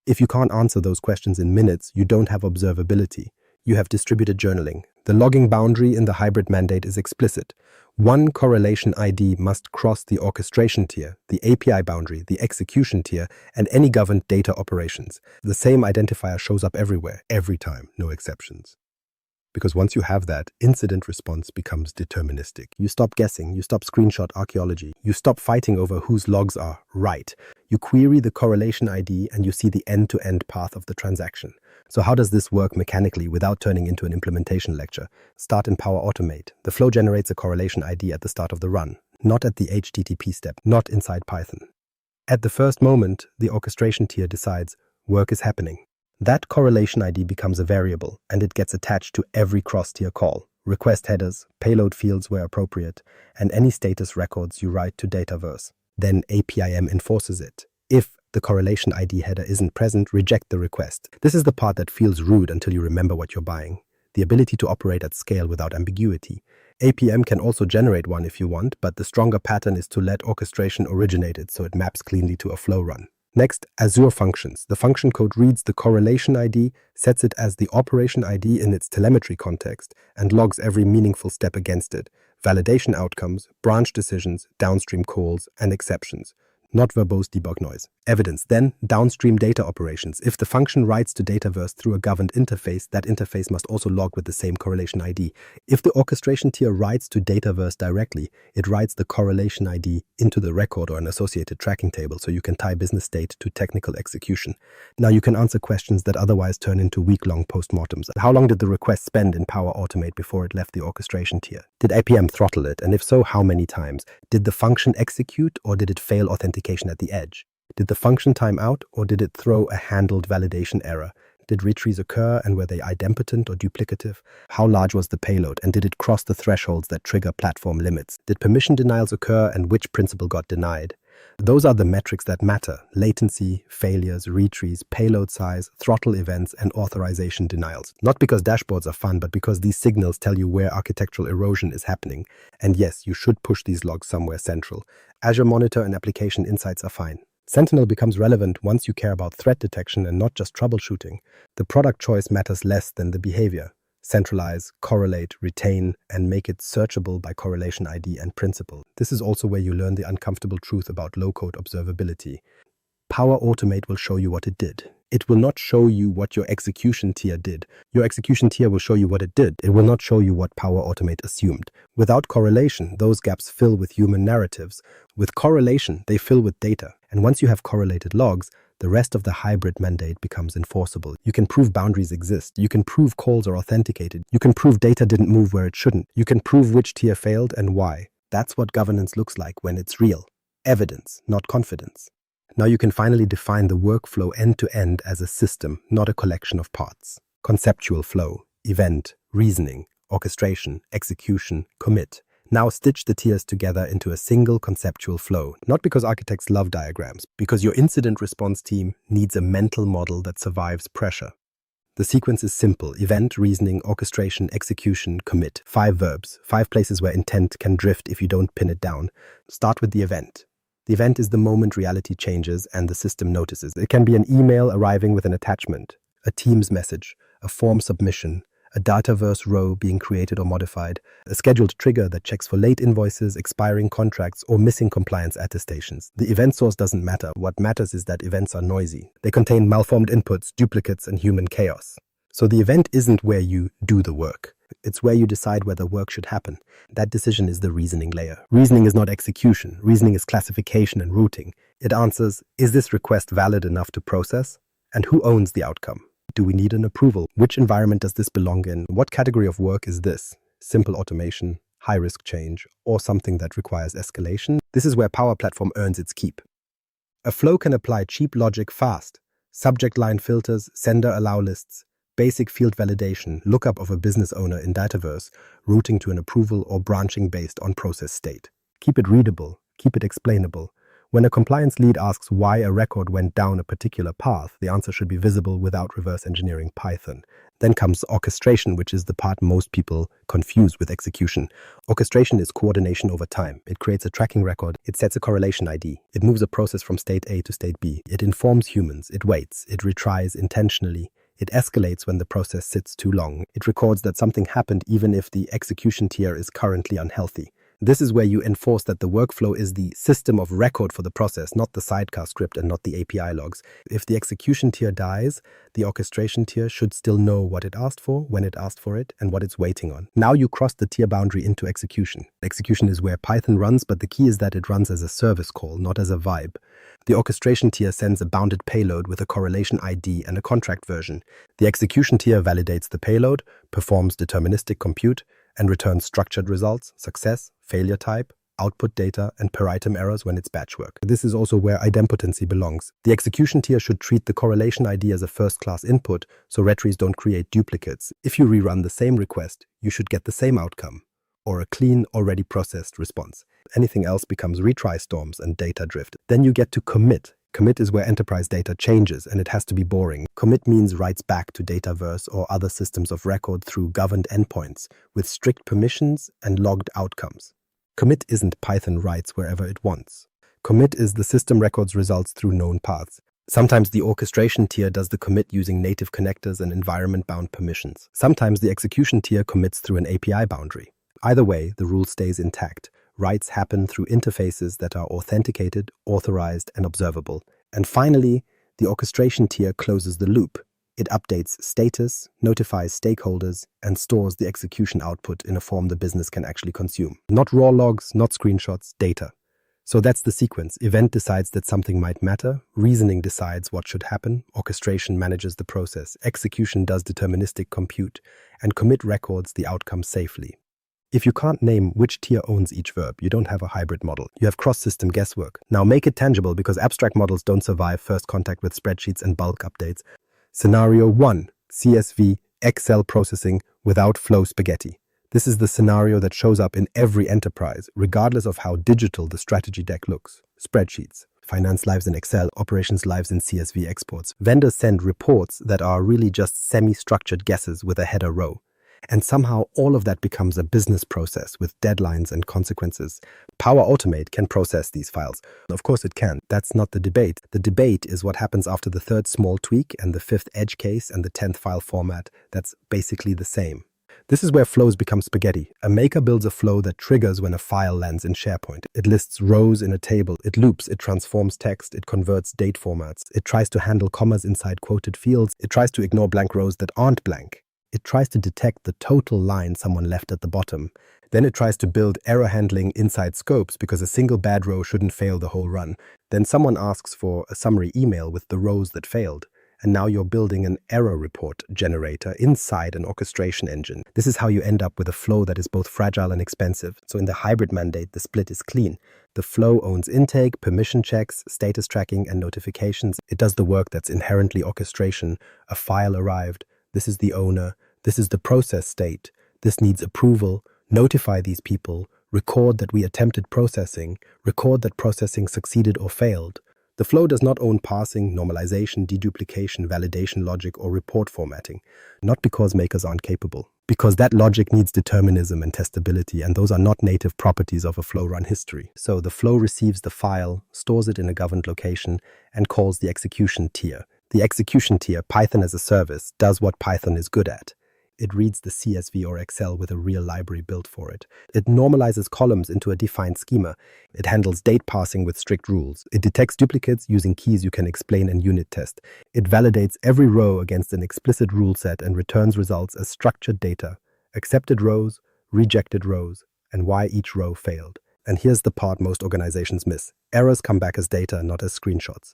If you can't answer those questions in minutes, you don't have observability. You have distributed journaling. The logging boundary in the hybrid mandate is explicit. One correlation ID must cross the orchestration tier, the API boundary, the execution tier, and any governed data operations. The same identifier shows up everywhere, every time, no exceptions. Because once you have that, incident response becomes deterministic. You stop guessing, you stop screenshot archaeology, you stop fighting over whose logs are right. You query the correlation ID and you see the end-to-end path of the transaction. So how does this work mechanically without turning into an implementation lecture? Start in Power Automate. The flow generates a correlation ID at the start of the run, not at the HTTP step, not inside Python. At the first moment, the orchestration tier decides work is happening. That correlation ID becomes a variable, and it gets attached to every cross-tier call, request headers, payload fields where appropriate, and any status records you write to Dataverse. Then APIM enforces it. If the correlation ID header isn't present, reject the request. This is the part that feels rude until you remember what you're buying. The ability to operate at scale without ambiguity. APM can also generate one if you want, but the stronger pattern is to let orchestration originate it so it maps cleanly to a flow run. Next, Azure functions. The function code reads the correlation ID, sets it as the operation ID in its telemetry context, and logs every meaningful step against it: validation outcomes, branch decisions, downstream calls, and exceptions. Not verbose debug noise. Evidence. Then, downstream data operations. If the function writes to Dataverse through a governed interface, that interface must also log with the same correlation ID. If the orchestration tier writes to Dataverse directly, it writes the correlation ID into the record or an associated tracking table, so you can tie business state to technical execution. Now you can answer questions that otherwise turn into week-long postmortems. How long did the request spend in Power Automate before it left the orchestration tier? Did APM throttle it? And if so, how many times? Did the function execute, or did it fail authentication at the edge? Did the function time out, or did it throw a handled validation error? Did retries occur, and were they idempotent or duplicative? How large was the payload, and did it cross the thresholds that trigger platform limits? Did permission denials occur, and which principal got denied? Those are the metrics that matter: latency, failures, retries, payload size, throttle events, and authorization denials. Not because dashboards are fun, but because these signals tell you where architectural erosion is happening. And yes, you should push these logs somewhere central. Azure Monitor and Application Insights are fine. Sentinel becomes relevant once you care about threat detection and not just troubleshooting. The product choice matters less than the behavior. Centralize, correlate, retain, and make it searchable by correlation ID and principal. This is also where you learn the uncomfortable truth about low-code observability. Power Automate will show you what it did. It will not show you what your execution tier did. Your execution tier will show you what it did. It will not show you what Power Automate assumed. Without correlation, those gaps fill with human narratives. With correlation, they fill with data. And once you have correlated logs, the rest of the hybrid mandate becomes enforceable. You can prove boundaries exist. You can prove calls are authenticated. You can prove data didn't move where it shouldn't. You can prove which tier failed and why. That's what governance looks like when it's real. Evidence, not confidence. Now you can finally define the workflow end-to-end as a system, not a collection of parts. Conceptual flow, event, reasoning, orchestration, execution, commit. Now stitch the tiers together into a single conceptual flow, not because architects love diagrams, because your incident response team needs a mental model that survives pressure. The sequence is simple: event, reasoning, orchestration, execution, commit. 5 verbs, 5 places where intent can drift if you don't pin it down. Start with the event. The event is the moment reality changes and the system notices. It can be an email arriving with an attachment, a Teams message, a form submission, a Dataverse row being created or modified, a scheduled trigger that checks for late invoices, expiring contracts, or missing compliance attestations. The event source doesn't matter. What matters is that events are noisy. They contain malformed inputs, duplicates, and human chaos. So the event isn't where you do the work. It's where you decide whether work should happen. That decision is the reasoning layer. Reasoning is not execution. Reasoning is classification and routing. It answers, is this request valid enough to process? And who owns the outcome? Do we need an approval? Which environment does this belong in? What category of work is this? Simple automation, high-risk change, or something that requires escalation? This is where Power Platform earns its keep. A flow can apply cheap logic fast. Subject line filters, sender allow lists, basic field validation, lookup of a business owner in Dataverse, routing to an approval, or branching based on process state. Keep it readable, keep it explainable. When a compliance lead asks why a record went down a particular path, the answer should be visible without reverse engineering Python. Then comes orchestration, which is the part most people confuse with execution. Orchestration is coordination over time. It creates a tracking record. It sets a correlation ID. It moves a process from state A to state B. It informs humans. It waits. It retries intentionally. It escalates when the process sits too long. It records that something happened even if the execution tier is currently unhealthy. This is where you enforce that the workflow is the system of record for the process, not the sidecar script and not the API logs. If the execution tier dies, the orchestration tier should still know what it asked for, when it asked for it, and what it's waiting on. Now you cross the tier boundary into execution. Execution is where Python runs, but the key is that it runs as a service call, not as a vibe. The orchestration tier sends a bounded payload with a correlation ID and a contract version. The execution tier validates the payload, performs deterministic compute, and returns structured results, success, failure type, output data, and per item errors when it's batch work. This is also where idempotency belongs. The execution tier should treat the correlation ID as a first-class input, so retries don't create duplicates. If you rerun the same request, you should get the same outcome, or a clean, already processed response. Anything else becomes retry storms and data drift. Then you get to commit. Commit is where enterprise data changes, and it has to be boring. Commit means writes back to Dataverse or other systems of record through governed endpoints with strict permissions and logged outcomes. Commit isn't Python writes wherever it wants. Commit is the system records results through known paths. Sometimes the orchestration tier does the commit using native connectors and environment-bound permissions. Sometimes the execution tier commits through an API boundary. Either way, the rule stays intact. Writes happen through interfaces that are authenticated, authorized, and observable. And finally, the orchestration tier closes the loop. It updates status, notifies stakeholders, and stores the execution output in a form the business can actually consume. Not raw logs, not screenshots, data. So that's the sequence. Event decides that something might matter. Reasoning decides what should happen. Orchestration manages the process. Execution does deterministic compute. And commit records the outcome safely. If you can't name which tier owns each verb, you don't have a hybrid model. You have cross-system guesswork. Now make it tangible because abstract models don't survive first contact with spreadsheets and bulk updates. Scenario 1. CSV, Excel processing without flow spaghetti. This is the scenario that shows up in every enterprise, regardless of how digital the strategy deck looks. Spreadsheets. Finance lives in Excel, operations lives in CSV exports. Vendors send reports that are really just semi-structured guesses with a header row. And somehow all of that becomes a business process with deadlines and consequences. Power Automate can process these files. Of course it can. That's not the debate. The debate is what happens after the third small tweak and the fifth edge case and the 10th file format. That's basically the same. This is where flows become spaghetti. A maker builds a flow that triggers when a file lands in SharePoint. It lists rows in a table. It loops. It transforms text. It converts date formats. It tries to handle commas inside quoted fields. It tries to ignore blank rows that aren't blank. It tries to detect the total line someone left at the bottom. Then it tries to build error handling inside scopes because a single bad row shouldn't fail the whole run. Then someone asks for a summary email with the rows that failed. And now you're building an error report generator inside an orchestration engine. This is how you end up with a flow that is both fragile and expensive. So in the hybrid mandate, the split is clean. The flow owns intake, permission checks, status tracking, and notifications. It does the work that's inherently orchestration. A file arrived. This is the owner. This is the process state. This needs approval. Notify these people. Record that we attempted processing. Record that processing succeeded or failed. The flow does not own parsing, normalization, deduplication, validation logic, or report formatting. Not because makers aren't capable. Because that logic needs determinism and testability, and those are not native properties of a flow run history. So the flow receives the file, stores it in a governed location, and calls the execution tier. The execution tier, Python as a service, does what Python is good at. It reads the CSV or Excel with a real library built for it. It normalizes columns into a defined schema. It handles date parsing with strict rules. It detects duplicates using keys you can explain and unit test. It validates every row against an explicit rule set and returns results as structured data, accepted rows, rejected rows, and why each row failed. And here's the part most organizations miss. Errors come back as data, not as screenshots.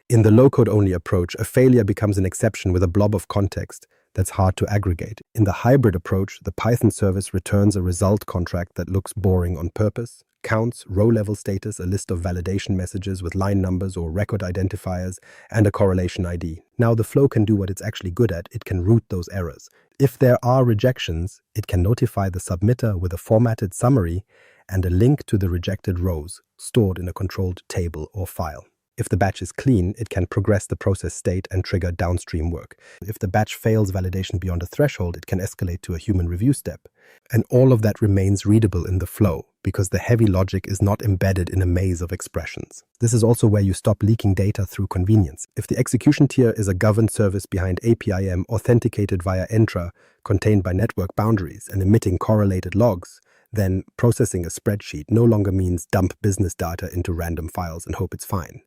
In the low-code-only approach, a failure becomes an exception with a blob of context that's hard to aggregate. In the hybrid approach, the Python service returns a result contract that looks boring on purpose, counts, row-level status, a list of validation messages with line numbers or record identifiers, and a correlation ID. Now the flow can do what it's actually good at. It can route those errors. If there are rejections, it can notify the submitter with a formatted summary and a link to the rejected rows stored in a controlled table or file. If the batch is clean, it can progress the process state and trigger downstream work. If the batch fails validation beyond a threshold, it can escalate to a human review step. And all of that remains readable in the flow because the heavy logic is not embedded in a maze of expressions. This is also where you stop leaking data through convenience. If the execution tier is a governed service behind APIM authenticated via Entra, contained by network boundaries and emitting correlated logs, then processing a spreadsheet no longer means dump business data into random files and hope it's fine.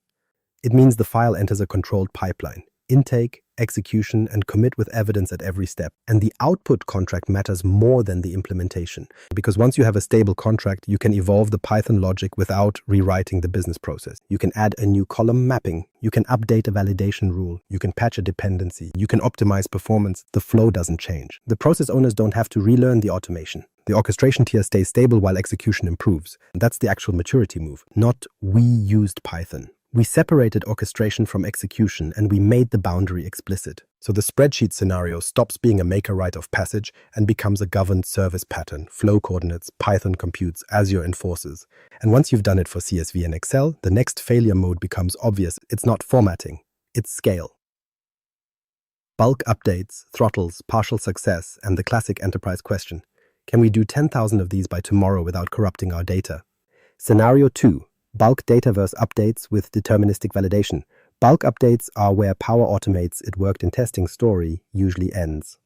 It means the file enters a controlled pipeline, intake, execution, and commit with evidence at every step. And the output contract matters more than the implementation. Because once you have a stable contract, you can evolve the Python logic without rewriting the business process. You can add a new column mapping. You can update a validation rule. You can patch a dependency. You can optimize performance. The flow doesn't change. The process owners don't have to relearn the automation. The orchestration tier stays stable while execution improves. And that's the actual maturity move, not we used Python. We separated orchestration from execution and we made the boundary explicit. So the spreadsheet scenario stops being a maker rite of passage and becomes a governed service pattern, flow coordinates, Python computes, Azure enforces. And once you've done it for CSV and Excel, the next failure mode becomes obvious. It's not formatting, it's scale. Bulk updates, throttles, partial success, and the classic enterprise question. Can we do 10,000 of these by tomorrow without corrupting our data? Scenario 2. Bulk Dataverse updates with deterministic validation. Bulk updates are where Power Automate's "it worked in testing" story usually ends.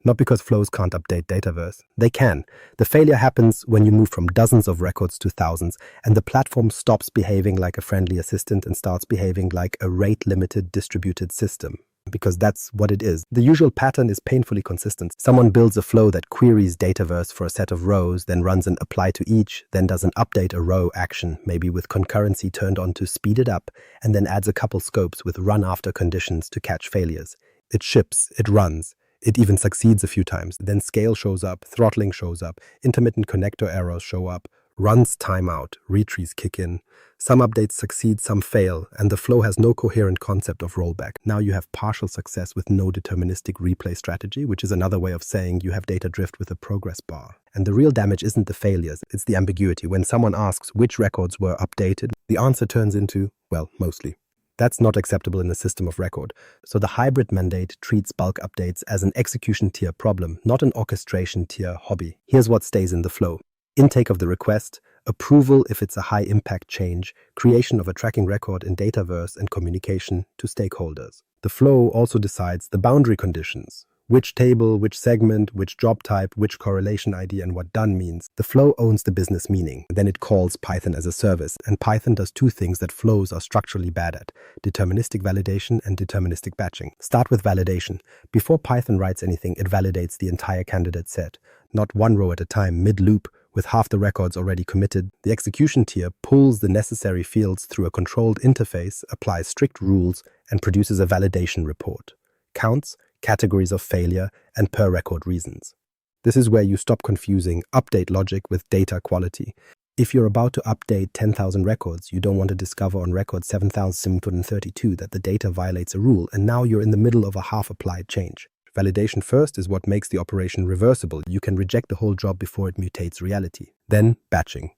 Not because flows can't update Dataverse. They can. The failure happens when you move from dozens of records to thousands, and the platform stops behaving like a friendly assistant and starts behaving like a rate-limited distributed system. Because that's what it is. The usual pattern is painfully consistent. Someone builds a flow that queries Dataverse for a set of rows, then runs an apply to each, then does an update a row action, maybe with concurrency turned on to speed it up, and then adds a couple scopes with run after conditions to catch failures. It ships, it runs. It even succeeds a few times. Then scale shows up, throttling shows up, intermittent connector errors show up, runs time out, retries kick in. Some updates succeed, some fail, and the flow has no coherent concept of rollback. Now you have partial success with no deterministic replay strategy, which is another way of saying you have data drift with a progress bar. And the real damage isn't the failures, it's the ambiguity. When someone asks which records were updated, the answer turns into, well, mostly. That's not acceptable in a system of record. So the hybrid mandate treats bulk updates as an execution tier problem, not an orchestration tier hobby. Here's what stays in the flow. Intake of the request, approval if it's a high-impact change, creation of a tracking record in Dataverse, and communication to stakeholders. The flow also decides the boundary conditions. Which table, which segment, which job type, which correlation ID, and what done means. The flow owns the business meaning. Then it calls Python as a service, and Python does two things that flows are structurally bad at: deterministic validation and deterministic batching. Start with validation. Before Python writes anything, it validates the entire candidate set, not one row at a time, mid-loop, with half the records already committed. The execution tier pulls the necessary fields through a controlled interface, applies strict rules, and produces a validation report. Counts, categories of failure, and per record reasons. This is where you stop confusing update logic with data quality. If you're about to update 10,000 records, you don't want to discover on record 7,732 that the data violates a rule, and now you're in the middle of a half-applied change. Validation first is what makes the operation reversible. You can reject the whole job before it mutates reality. Then, batching.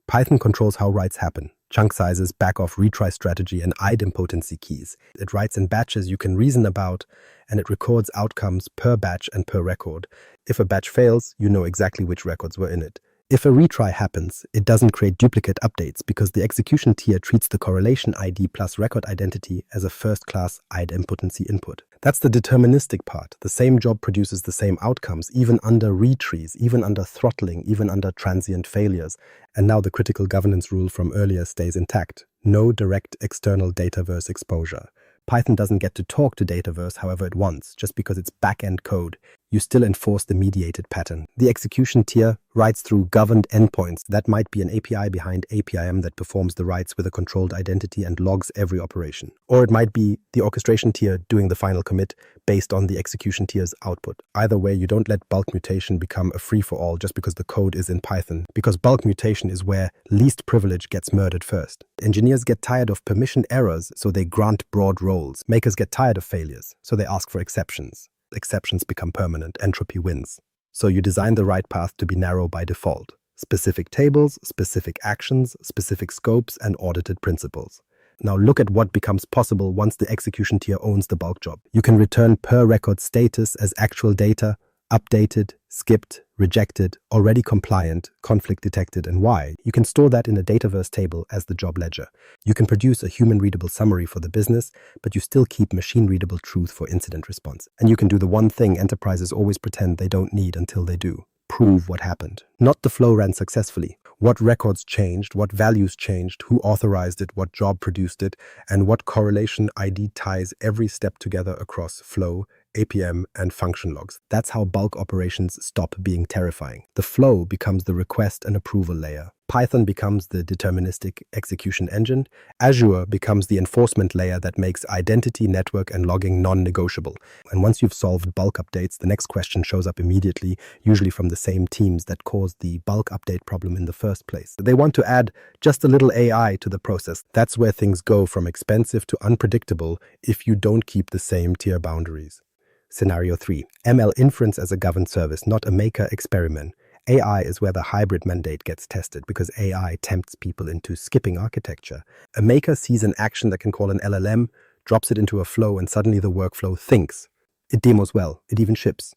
Python controls how writes happen. Chunk sizes, back-off retry strategy, and idempotency keys. It writes in batches you can reason about, and it records outcomes per batch and per record. If a batch fails, you know exactly which records were in it. If a retry happens, it doesn't create duplicate updates because the execution tier treats the correlation ID plus record identity as a first-class idempotency input. That's the deterministic part. The same job produces the same outcomes, even under retries, even under throttling, even under transient failures. And now the critical governance rule from earlier stays intact. No direct external Dataverse exposure. Python doesn't get to talk to Dataverse however it wants, just because it's back-end code. You still enforce the mediated pattern. The execution tier writes through governed endpoints. That might be an API behind APIM that performs the writes with a controlled identity and logs every operation. Or it might be the orchestration tier doing the final commit based on the execution tier's output. Either way, you don't let bulk mutation become a free-for-all just because the code is in Python, because bulk mutation is where least privilege gets murdered first. Engineers get tired of permission errors, so they grant broad roles. Makers get tired of failures, so they ask for exceptions. Exceptions become permanent, entropy wins. So you design the right path to be narrow by default. Specific tables, specific actions, specific scopes, and audited principles. Now look at what becomes possible once the execution tier owns the bulk job. You can return per record status as actual data, updated, skipped, rejected, already compliant, conflict detected, and why. You can store that in a Dataverse table as the job ledger. You can produce a human-readable summary for the business, but you still keep machine-readable truth for incident response. And you can do the one thing enterprises always pretend they don't need until they do. Prove what happened. Not the flow ran successfully. What records changed, what values changed, who authorized it, what job produced it, and what correlation ID ties every step together across flow, APM, and function logs. That's how bulk operations stop being terrifying. The flow becomes the request and approval layer. Python becomes the deterministic execution engine. Azure becomes the enforcement layer that makes identity, network, and logging non-negotiable. And once you've solved bulk updates, the next question shows up immediately, usually from the same teams that caused the bulk update problem in the first place. They want to add just a little AI to the process. That's where things go from expensive to unpredictable if you don't keep the same tier boundaries. Scenario 3. ML inference as a governed service, not a maker experiment. AI is where the hybrid mandate gets tested because AI tempts people into skipping architecture. A maker sees an action that can call an LLM, drops it into a flow, and suddenly the workflow thinks. It demos well, it even ships.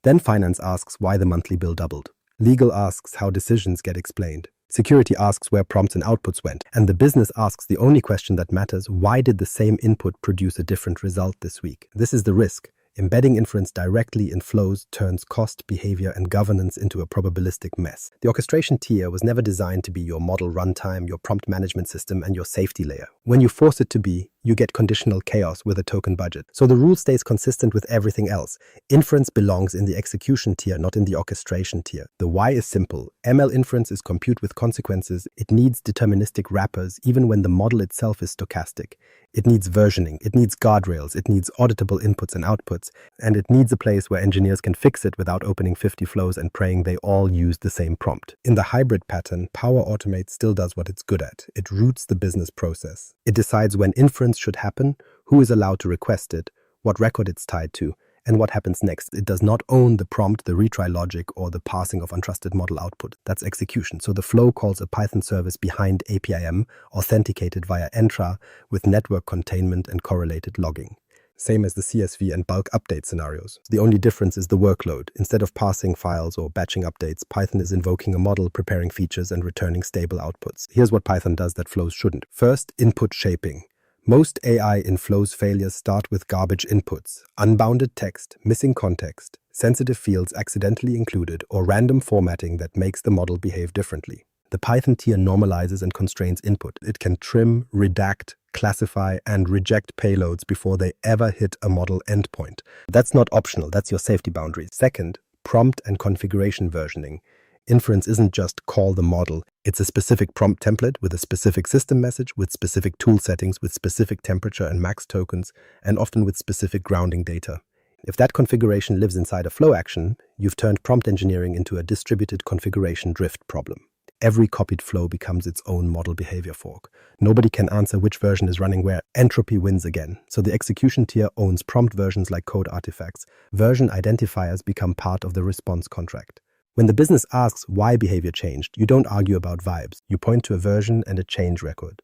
Then finance asks why the monthly bill doubled. Legal asks how decisions get explained. Security asks where prompts and outputs went. And the business asks the only question that matters: why did the same input produce a different result this week? This is the risk. Embedding inference directly in flows turns cost, behavior, and governance into a probabilistic mess. The orchestration tier was never designed to be your model runtime, your prompt management system, and your safety layer. When you force it to be, you get conditional chaos with a token budget. So the rule stays consistent with everything else. Inference belongs in the execution tier, not in the orchestration tier. The why is simple. ML inference is compute with consequences. It needs deterministic wrappers, even when the model itself is stochastic. It needs versioning, it needs guardrails, it needs auditable inputs and outputs, and it needs a place where engineers can fix it without opening 50 flows and praying they all use the same prompt. In the hybrid pattern, Power Automate still does what it's good at. It roots the business process. It decides when inference should happen, who is allowed to request it, what record it's tied to, and what happens next. It does not own the prompt, the retry logic, or the passing of untrusted model output. That's execution. So the flow calls a Python service behind APIM, authenticated via Entra, with network containment and correlated logging. Same as the CSV and bulk update scenarios. The only difference is the workload. Instead of parsing files or batching updates, Python is invoking a model, preparing features, and returning stable outputs. Here's what Python does that flows shouldn't. First, input shaping. Most AI in flows failures start with garbage inputs: unbounded text, missing context, sensitive fields accidentally included, or random formatting that makes the model behave differently. The Python tier normalizes and constrains input. It can trim, redact, classify, and reject payloads before they ever hit a model endpoint. That's not optional, that's your safety boundary. Second, prompt and configuration versioning. Inference isn't just call the model, it's a specific prompt template with a specific system message, with specific tool settings, with specific temperature and max tokens, and often with specific grounding data. If that configuration lives inside a flow action, you've turned prompt engineering into a distributed configuration drift problem. Every copied flow becomes its own model behavior fork. Nobody can answer which version is running where. Entropy wins again. So the execution tier owns prompt versions like code artifacts. Version identifiers become part of the response contract. When the business asks why behavior changed, you don't argue about vibes. You point to a version and a change record.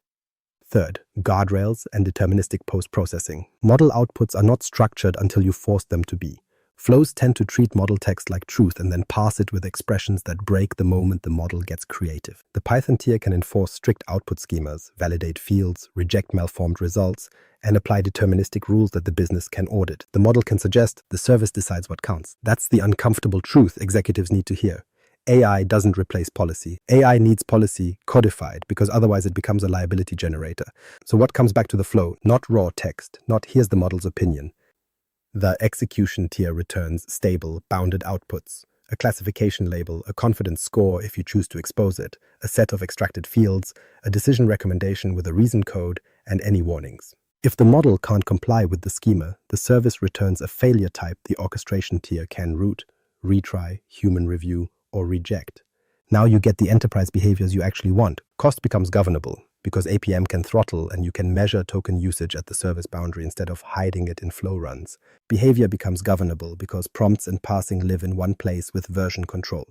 Third, guardrails and deterministic post-processing. Model outputs are not structured until you force them to be. Flows tend to treat model text like truth and then parse it with expressions that break the moment the model gets creative. The Python tier can enforce strict output schemas, validate fields, reject malformed results, and apply deterministic rules that the business can audit. The model can suggest, the service decides what counts. That's the uncomfortable truth executives need to hear. AI doesn't replace policy. AI needs policy codified, because otherwise it becomes a liability generator. So what comes back to the flow? Not raw text, not here's the model's opinion. The execution tier returns stable, bounded outputs, a classification label, a confidence score if you choose to expose it, a set of extracted fields, a decision recommendation with a reason code, and any warnings. If the model can't comply with the schema, the service returns a failure type the orchestration tier can root, retry, human review, or reject. Now you get the enterprise behaviors you actually want. Cost becomes governable, because APM can throttle and you can measure token usage at the service boundary instead of hiding it in flow runs. Behavior becomes governable because prompts and parsing live in one place with version control.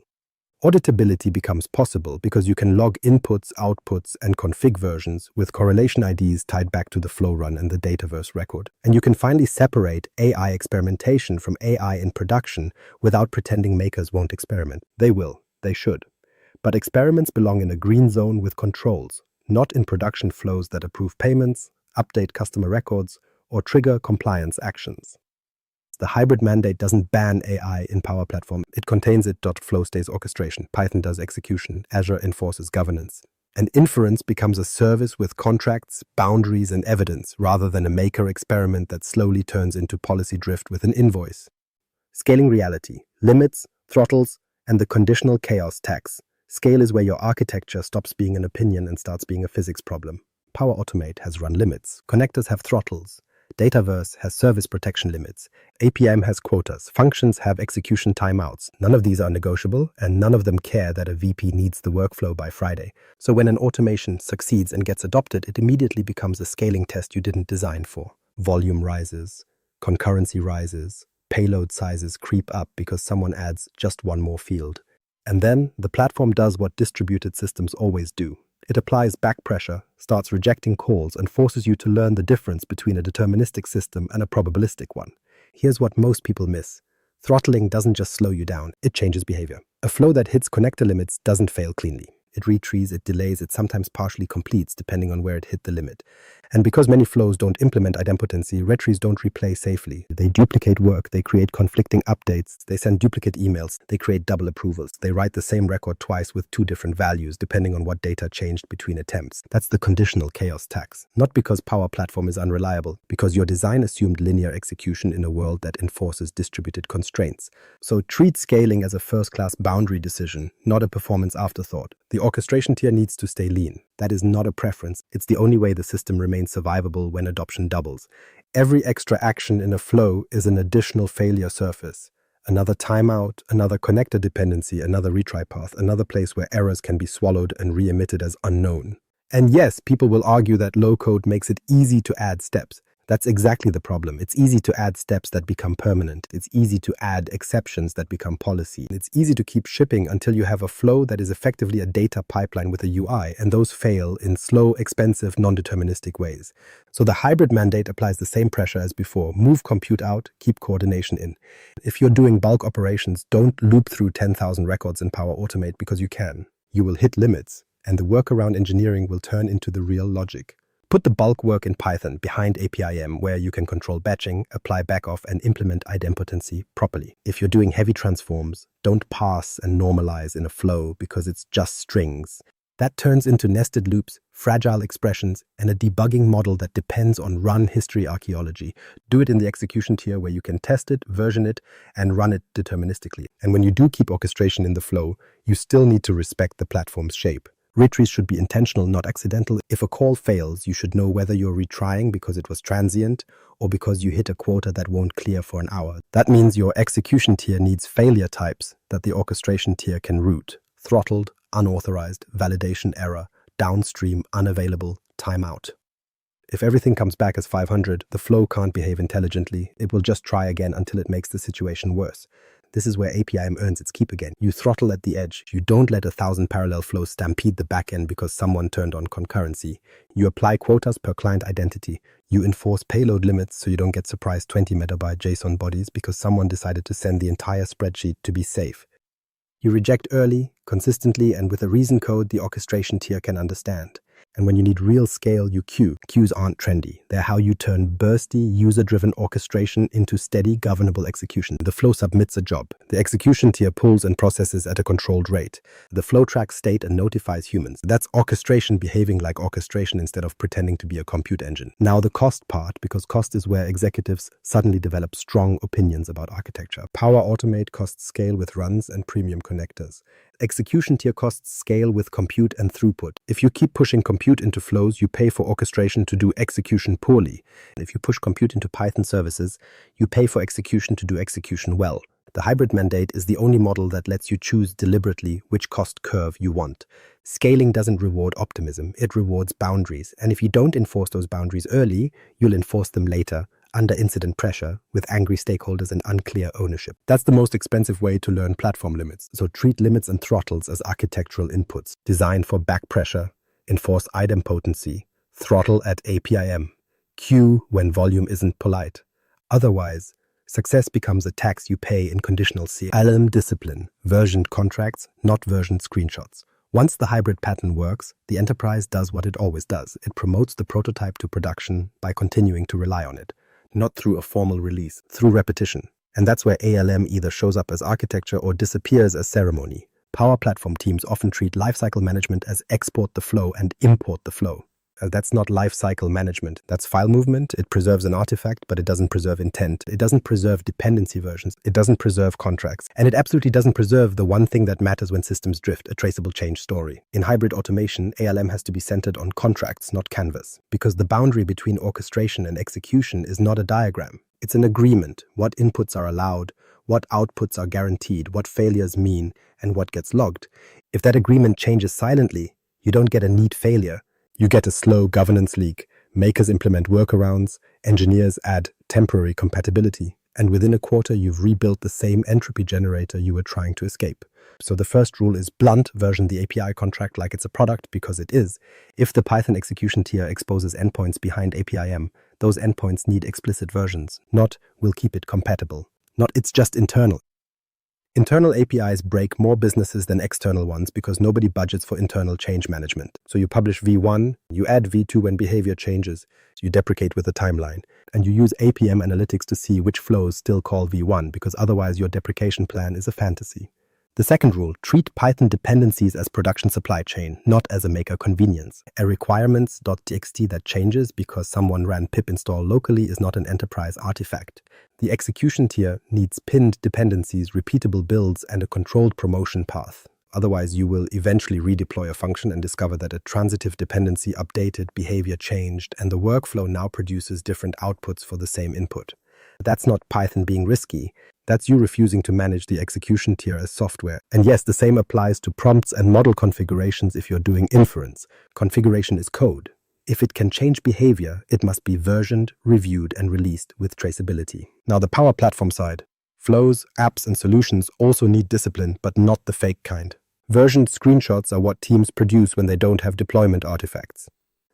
Auditability becomes possible because you can log inputs, outputs, and config versions with correlation IDs tied back to the flow run and the Dataverse record. And you can finally separate AI experimentation from AI in production without pretending makers won't experiment. They will, they should. But experiments belong in a green zone with controls, not in production flows that approve payments, update customer records, or trigger compliance actions. The hybrid mandate doesn't ban AI in Power Platform. It contains it. Flow stays orchestration. Python does execution. Azure enforces governance. And inference becomes a service with contracts, boundaries, and evidence, rather than a maker experiment that slowly turns into policy drift with an invoice. Scaling reality, limits, throttles, and the conditional chaos tax. Scale is where your architecture stops being an opinion and starts being a physics problem. Power Automate has run limits. Connectors have throttles. Dataverse has service protection limits. APM has quotas. Functions have execution timeouts. None of these are negotiable, and none of them care that a VP needs the workflow by Friday. So when an automation succeeds and gets adopted, it immediately becomes a scaling test you didn't design for. Volume rises, concurrency rises, payload sizes creep up because someone adds just one more field. And then the platform does what distributed systems always do. It applies back pressure, starts rejecting calls, and forces you to learn the difference between a deterministic system and a probabilistic one. Here's what most people miss. Throttling doesn't just slow you down, it changes behavior. A flow that hits connector limits doesn't fail cleanly. It retrees, it delays, it sometimes partially completes depending on where it hit the limit. And because many flows don't implement idempotency, retries don't replay safely. They duplicate work, they create conflicting updates, they send duplicate emails, they create double approvals. They write the same record twice with two different values depending on what data changed between attempts. That's the conditional chaos tax. Not because Power Platform is unreliable, because your design assumed linear execution in a world that enforces distributed constraints. So treat scaling as a first-class boundary decision, not a performance afterthought. The orchestration tier needs to stay lean. That is not a preference. It's the only way the system remains survivable when adoption doubles. Every extra action in a flow is an additional failure surface. Another timeout, another connector dependency, another retry path, another place where errors can be swallowed and re-emitted as unknown. And yes, people will argue that low code makes it easy to add steps. That's exactly the problem. It's easy to add steps that become permanent. It's easy to add exceptions that become policy. It's easy to keep shipping until you have a flow that is effectively a data pipeline with a UI, and those fail in slow, expensive, non-deterministic ways. So the hybrid mandate applies the same pressure as before. Move compute out, keep coordination in. If you're doing bulk operations, don't loop through 10,000 records in Power Automate because you can. You will hit limits, and the workaround engineering will turn into the real logic. Put the bulk work in Python behind APIM where you can control batching, apply backoff, and implement idempotency properly. If you're doing heavy transforms, don't parse and normalize in a flow because it's just strings. That turns into nested loops, fragile expressions, and a debugging model that depends on run history archaeology. Do it in the execution tier where you can test it, version it, and run it deterministically. And when you do keep orchestration in the flow, you still need to respect the platform's shape. Retries should be intentional, not accidental. If a call fails, you should know whether you're retrying because it was transient or because you hit a quota that won't clear for an hour. That means your execution tier needs failure types that the orchestration tier can route. Throttled, unauthorized, validation error, downstream, unavailable, timeout. If everything comes back as 500, the flow can't behave intelligently. It will just try again until it makes the situation worse. This is where APIM earns its keep again. You throttle at the edge. You don't let 1,000 parallel flows stampede the backend because someone turned on concurrency. You apply quotas per client identity. You enforce payload limits so you don't get surprised 20 megabyte JSON bodies because someone decided to send the entire spreadsheet to be safe. You reject early, consistently, and with a reason code the orchestration tier can understand. And when you need real scale, you queue. Queues aren't trendy. They're how you turn bursty, user-driven orchestration into steady, governable execution. The flow submits a job. The execution tier pulls and processes at a controlled rate. The flow tracks state and notifies humans. That's orchestration behaving like orchestration instead of pretending to be a compute engine. Now the cost part, because cost is where executives suddenly develop strong opinions about architecture. Power Automate costs scale with runs and premium connectors. Execution tier costs scale with compute and throughput. If you keep pushing compute into flows, you pay for orchestration to do execution poorly. If you push compute into Python services, you pay for execution to do execution well. The hybrid mandate is the only model that lets you choose deliberately which cost curve you want. Scaling doesn't reward optimism, it rewards boundaries. And if you don't enforce those boundaries early, you'll enforce them later, under incident pressure, with angry stakeholders and unclear ownership. That's the most expensive way to learn platform limits. So treat limits and throttles as architectural inputs. Design for back pressure, enforce idempotency, throttle at APIM, queue when volume isn't polite. Otherwise, success becomes a tax you pay in conditional CLM discipline, versioned contracts, not versioned screenshots. Once the hybrid pattern works, the enterprise does what it always does. It promotes the prototype to production by continuing to rely on it. Not through a formal release, through repetition. And that's where ALM either shows up as architecture or disappears as ceremony. Power Platform teams often treat lifecycle management as export the flow and import the flow. That's not lifecycle management. That's file movement. It preserves an artifact, but it doesn't preserve intent. It doesn't preserve dependency versions. It doesn't preserve contracts. And it absolutely doesn't preserve the one thing that matters when systems drift, a traceable change story. In hybrid automation, ALM has to be centered on contracts, not canvas, because the boundary between orchestration and execution is not a diagram. It's an agreement. What inputs are allowed, what outputs are guaranteed, what failures mean, and what gets logged. If that agreement changes silently, you don't get a neat failure. You get a slow governance leak. Makers implement workarounds, engineers add temporary compatibility, and within a quarter you've rebuilt the same entropy generator you were trying to escape. So the first rule is blunt, version the API contract like it's a product, because it is. If the Python execution tier exposes endpoints behind APIM, those endpoints need explicit versions, not we'll keep it compatible, not it's just internal. Internal APIs break more businesses than external ones because nobody budgets for internal change management. So you publish V1, you add V2 when behavior changes, you deprecate with a timeline, and you use APM analytics to see which flows still call V1 because otherwise your deprecation plan is a fantasy. The second rule, treat Python dependencies as production supply chain, not as a maker convenience. A requirements.txt that changes because someone ran pip install locally is not an enterprise artifact. The execution tier needs pinned dependencies, repeatable builds, and a controlled promotion path. Otherwise, you will eventually redeploy a function and discover that a transitive dependency updated, behavior changed, and the workflow now produces different outputs for the same input. That's not Python being risky. That's you refusing to manage the execution tier as software. And yes, the same applies to prompts and model configurations if you're doing inference. Configuration is code. If it can change behavior, it must be versioned, reviewed, and released with traceability. Now the Power Platform side. Flows, apps, and solutions also need discipline, but not the fake kind. Versioned screenshots are what teams produce when they don't have deployment artifacts.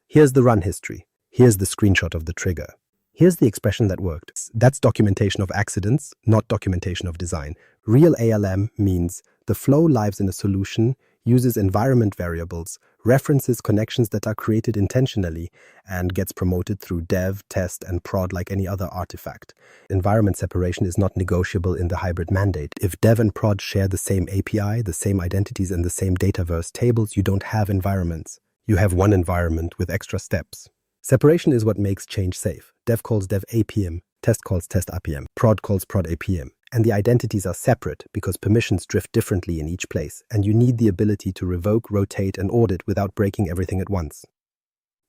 Here's the run history. Here's the screenshot of the trigger. Here's the expression that worked. That's documentation of accidents, not documentation of design. Real ALM means the flow lives in a solution, uses environment variables, references connections that are created intentionally, and gets promoted through dev, test, and prod like any other artifact. Environment separation is not negotiable in the hybrid mandate. If dev and prod share the same API, the same identities, and the same dataverse tables, you don't have environments. You have one environment with extra steps. Separation is what makes change safe. Dev calls dev APM, test calls test APM, prod calls prod APM. And the identities are separate because permissions drift differently in each place, and you need the ability to revoke, rotate, and audit without breaking everything at once.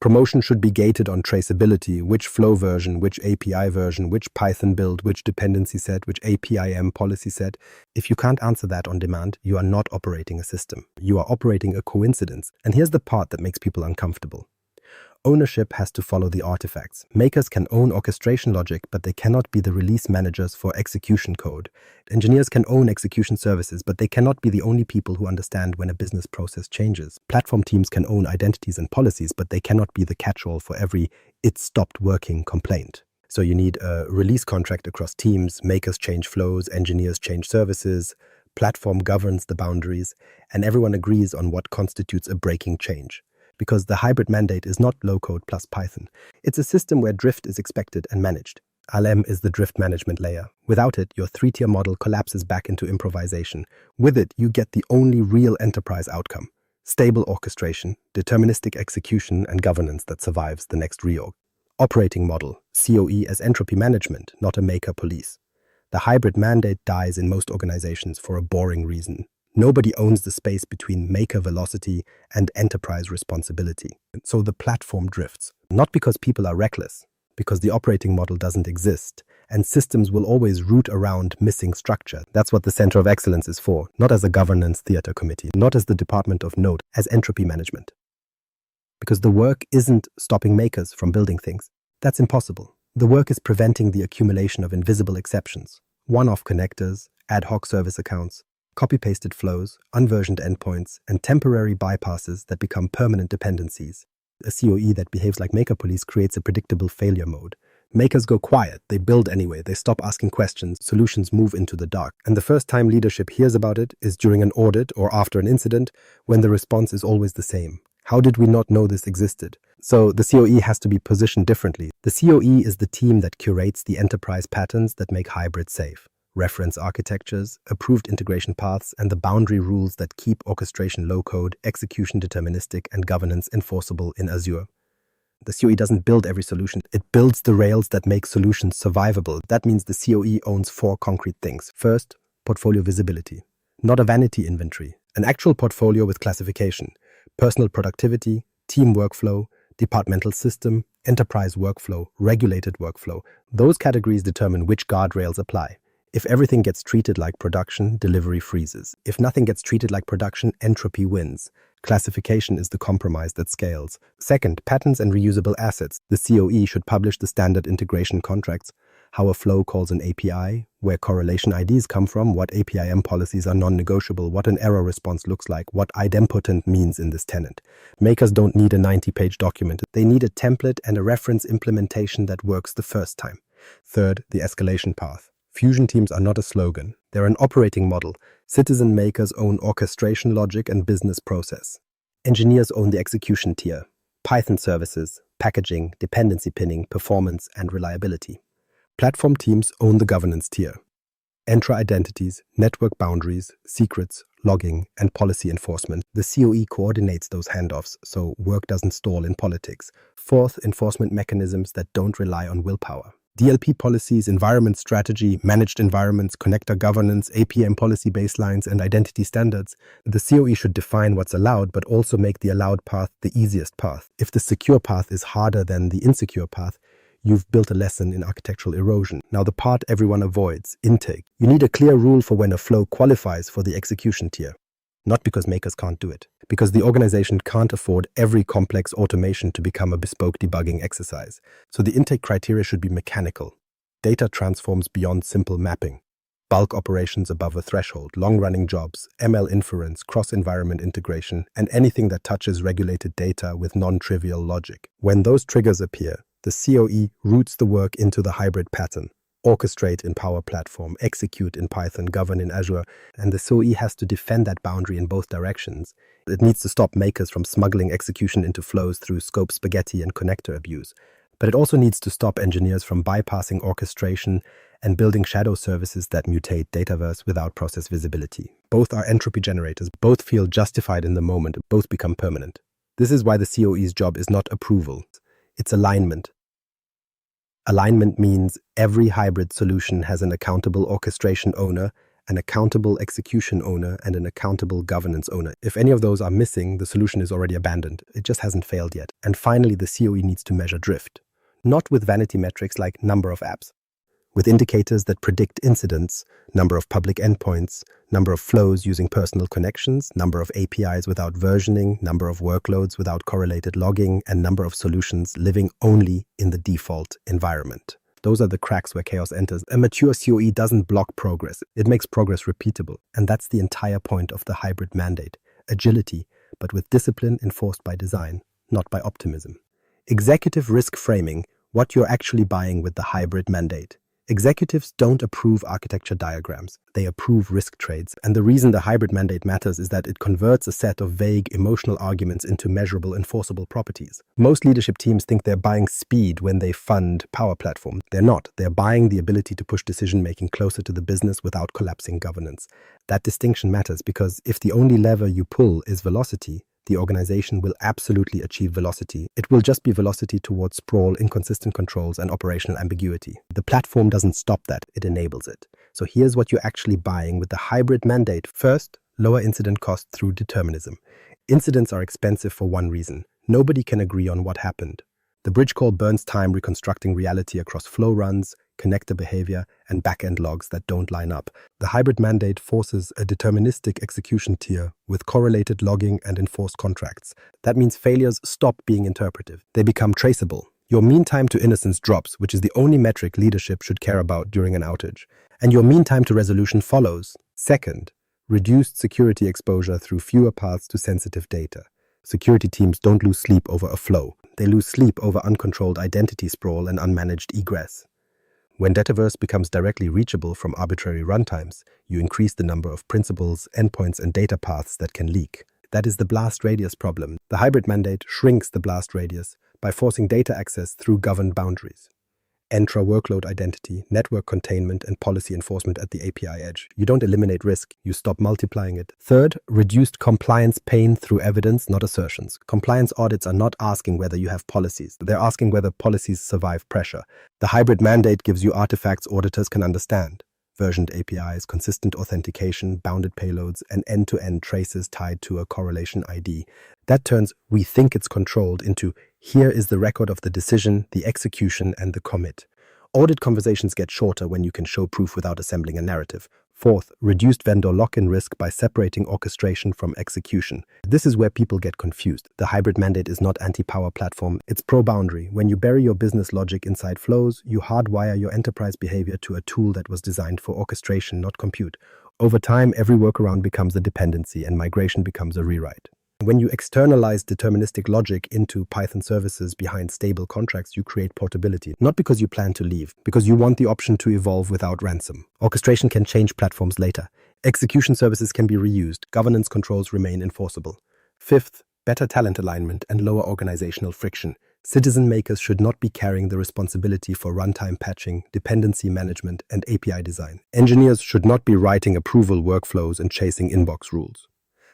Promotion should be gated on traceability, which flow version, which API version, which Python build, which dependency set, which APIM policy set. If you can't answer that on demand, you are not operating a system. You are operating a coincidence. And here's the part that makes people uncomfortable. Ownership has to follow the artifacts. Makers can own orchestration logic, but they cannot be the release managers for execution code. Engineers can own execution services, but they cannot be the only people who understand when a business process changes. Platform teams can own identities and policies, but they cannot be the catch-all for every "it stopped working" complaint. So you need a release contract across teams, makers change flows, engineers change services, platform governs the boundaries, and everyone agrees on what constitutes a breaking change. Because the hybrid mandate is not low-code plus Python. It's a system where drift is expected and managed. ALM is the drift management layer. Without it, your three-tier model collapses back into improvisation. With it, you get the only real enterprise outcome: stable orchestration, deterministic execution, and governance that survives the next reorg. Operating model, COE as entropy management, not a maker police. The hybrid mandate dies in most organizations for a boring reason. Nobody owns the space between maker velocity and enterprise responsibility. So the platform drifts. Not because people are reckless, because the operating model doesn't exist, and systems will always root around missing structure. That's what the Center of Excellence is for, not as a governance theater committee, not as the Department of Note, as entropy management. Because the work isn't stopping makers from building things. That's impossible. The work is preventing the accumulation of invisible exceptions, one-off connectors, ad hoc service accounts, copy-pasted flows, unversioned endpoints, and temporary bypasses that become permanent dependencies. A COE that behaves like maker police creates a predictable failure mode. Makers go quiet, they build anyway, they stop asking questions, solutions move into the dark. And the first time leadership hears about it is during an audit or after an incident, when the response is always the same. How did we not know this existed? So the COE has to be positioned differently. The COE is the team that curates the enterprise patterns that make hybrid safe. Reference architectures, approved integration paths, and the boundary rules that keep orchestration low-code, execution deterministic, and governance enforceable in Azure. The COE doesn't build every solution. It builds the rails that make solutions survivable. That means the COE owns 4 concrete things. First, portfolio visibility. Not a vanity inventory. An actual portfolio with classification. Personal productivity, team workflow, departmental system, enterprise workflow, regulated workflow. Those categories determine which guardrails apply. If everything gets treated like production, delivery freezes. If nothing gets treated like production, entropy wins. Classification is the compromise that scales. Second, patterns and reusable assets. The COE should publish the standard integration contracts, how a flow calls an API, where correlation IDs come from, what APIM policies are non-negotiable, what an error response looks like, what idempotent means in this tenant. Makers don't need a 90-page document. They need a template and a reference implementation that works the first time. Third, the escalation path. Fusion teams are not a slogan. They're an operating model. Citizen makers own orchestration logic and business process. Engineers own the execution tier. Python services, packaging, dependency pinning, performance, and reliability. Platform teams own the governance tier. Entra identities, network boundaries, secrets, logging, and policy enforcement. The COE coordinates those handoffs so work doesn't stall in politics. Fourth, enforcement mechanisms that don't rely on willpower. DLP policies, environment strategy, managed environments, connector governance, APM policy baselines, and identity standards. The COE should define what's allowed, but also make the allowed path the easiest path. If the secure path is harder than the insecure path, you've built a lesson in architectural erosion. Now the part everyone avoids, intake. You need a clear rule for when a flow qualifies for the execution tier. Not because makers can't do it, because the organization can't afford every complex automation to become a bespoke debugging exercise. So the intake criteria should be mechanical. Data transforms beyond simple mapping. Bulk operations above a threshold, long-running jobs, ML inference, cross-environment integration, and anything that touches regulated data with non-trivial logic. When those triggers appear, the COE routes the work into the hybrid pattern. Orchestrate in Power Platform, execute in Python, govern in Azure, and the COE has to defend that boundary in both directions. It needs to stop makers from smuggling execution into flows through scope spaghetti and connector abuse. But it also needs to stop engineers from bypassing orchestration and building shadow services that mutate Dataverse without process visibility. Both are entropy generators, both feel justified in the moment, both become permanent. This is why the COE's job is not approval, it's alignment. Alignment means every hybrid solution has an accountable orchestration owner, an accountable execution owner, and an accountable governance owner. If any of those are missing, the solution is already abandoned. It just hasn't failed yet. And finally, the COE needs to measure drift. Not with vanity metrics like number of apps, with indicators that predict incidents, number of public endpoints, number of flows using personal connections, number of APIs without versioning, number of workloads without correlated logging, and number of solutions living only in the default environment. Those are the cracks where chaos enters. A mature COE doesn't block progress. It makes progress repeatable. And that's the entire point of the hybrid mandate. Agility, but with discipline enforced by design, not by optimism. Executive risk framing, what you're actually buying with the hybrid mandate. Executives don't approve architecture diagrams. They approve risk trades. And the reason the hybrid mandate matters is that it converts a set of vague emotional arguments into measurable enforceable properties. Most leadership teams think they're buying speed when they fund Power Platform. They're not. They're buying the ability to push decision-making closer to the business without collapsing governance. That distinction matters because if the only lever you pull is velocity, the organization will absolutely achieve velocity. It will just be velocity towards sprawl, inconsistent controls, and operational ambiguity. The platform doesn't stop that, it enables it. So here's what you're actually buying with the hybrid mandate. First, lower incident cost through determinism. Incidents are expensive for one reason. Nobody can agree on what happened. The bridge call burns time reconstructing reality across flow runs, connector behavior, and back-end logs that don't line up. The hybrid mandate forces a deterministic execution tier with correlated logging and enforced contracts. That means failures stop being interpretive. They become traceable. Your mean time to innocence drops, which is the only metric leadership should care about during an outage. And your mean time to resolution follows. Second, reduced security exposure through fewer paths to sensitive data. Security teams don't lose sleep over a flow. They lose sleep over uncontrolled identity sprawl and unmanaged egress. When Dataverse becomes directly reachable from arbitrary runtimes, you increase the number of principals, endpoints, and data paths that can leak. That is the blast radius problem. The hybrid mandate shrinks the blast radius by forcing data access through governed boundaries. Entra workload identity, network containment, and policy enforcement at the API edge. You don't eliminate risk, you stop multiplying it. Third, reduced compliance pain through evidence, not assertions. Compliance audits are not asking whether you have policies. They're asking whether policies survive pressure. The hybrid mandate gives you artifacts auditors can understand. Versioned APIs, consistent authentication, bounded payloads, and end-to-end traces tied to a correlation ID. That turns "we think it's controlled" into "here is the record of the decision, the execution, and the commit." Audit conversations get shorter when you can show proof without assembling a narrative. Fourth, reduced vendor lock-in risk by separating orchestration from execution. This is where people get confused. The hybrid mandate is not anti-Power Platform, it's pro-boundary. When you bury your business logic inside flows, you hardwire your enterprise behavior to a tool that was designed for orchestration, not compute. Over time, every workaround becomes a dependency and migration becomes a rewrite. When you externalize deterministic logic into Python services behind stable contracts, you create portability, not because you plan to leave, because you want the option to evolve without ransom. Orchestration can change platforms later. Execution services can be reused. Governance controls remain enforceable. Fifth, better talent alignment and lower organizational friction. Citizen makers should not be carrying the responsibility for runtime patching, dependency management, and API design. Engineers should not be writing approval workflows and chasing inbox rules.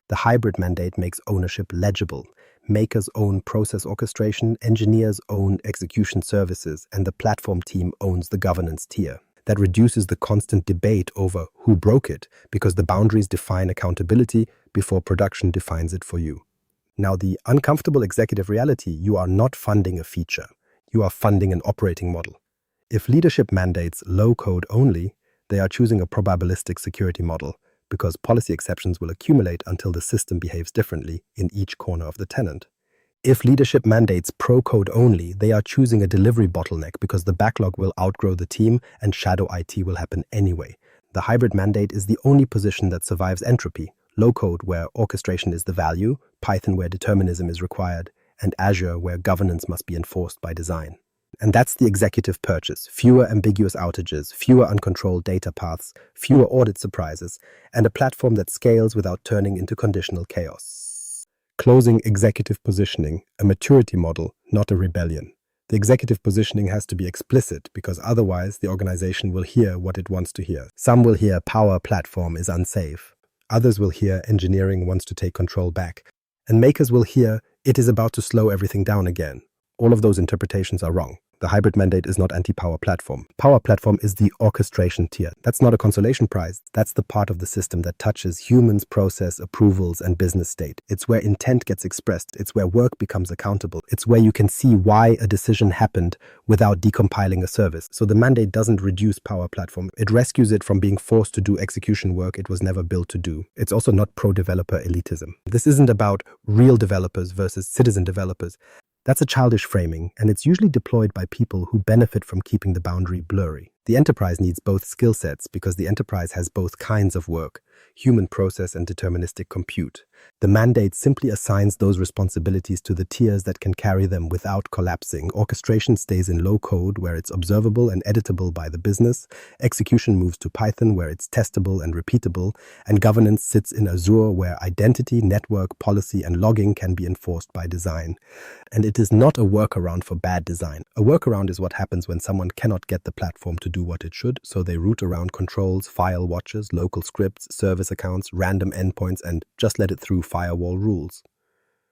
The hybrid mandate makes ownership legible. Makers own process orchestration, engineers own execution services, and the platform team owns the governance tier. That reduces the constant debate over who broke it, because the boundaries define accountability before production defines it for you. Now, the uncomfortable executive reality: you are not funding a feature. You are funding an operating model. If leadership mandates low code only, they are choosing a probabilistic security model, because policy exceptions will accumulate until the system behaves differently in each corner of the tenant. If leadership mandates pro code only, they are choosing a delivery bottleneck, because the backlog will outgrow the team and shadow IT will happen anyway. The hybrid mandate is the only position that survives entropy: low code where orchestration is the value, Python where determinism is required, and Azure where governance must be enforced by design. And that's the executive purchase: fewer ambiguous outages, fewer uncontrolled data paths, fewer audit surprises, and a platform that scales without turning into conditional chaos. Closing executive positioning: a maturity model, not a rebellion. The executive positioning has to be explicit, because otherwise the organization will hear what it wants to hear. Some will hear power platform is unsafe. Others will hear engineering wants to take control back. And makers will hear it is about to slow everything down again. All of those interpretations are wrong. The hybrid mandate is not anti-power platform. Power platform is the orchestration tier. That's not a consolation prize. That's the part of the system that touches humans, process, approvals, and business state. It's where intent gets expressed. It's where work becomes accountable. It's where you can see why a decision happened without decompiling a service. So the mandate doesn't reduce power platform. It rescues it from being forced to do execution work it was never built to do. It's also not pro-developer elitism. This isn't about real developers versus citizen developers. That's a childish framing, and it's usually deployed by people who benefit from keeping the boundary blurry. The enterprise needs both skill sets, because the enterprise has both kinds of work: human process and deterministic compute. The mandate simply assigns those responsibilities to the tiers that can carry them without collapsing. Orchestration stays in low code, where it's observable and editable by the business. Execution moves to Python, where it's testable and repeatable. And governance sits in Azure, where identity, network, policy, and logging can be enforced by design. And it is not a workaround for bad design. A workaround is what happens when someone cannot get the platform to do what it should, so they route around controls, file watches, local scripts, service accounts, random endpoints, and just let it through firewall rules.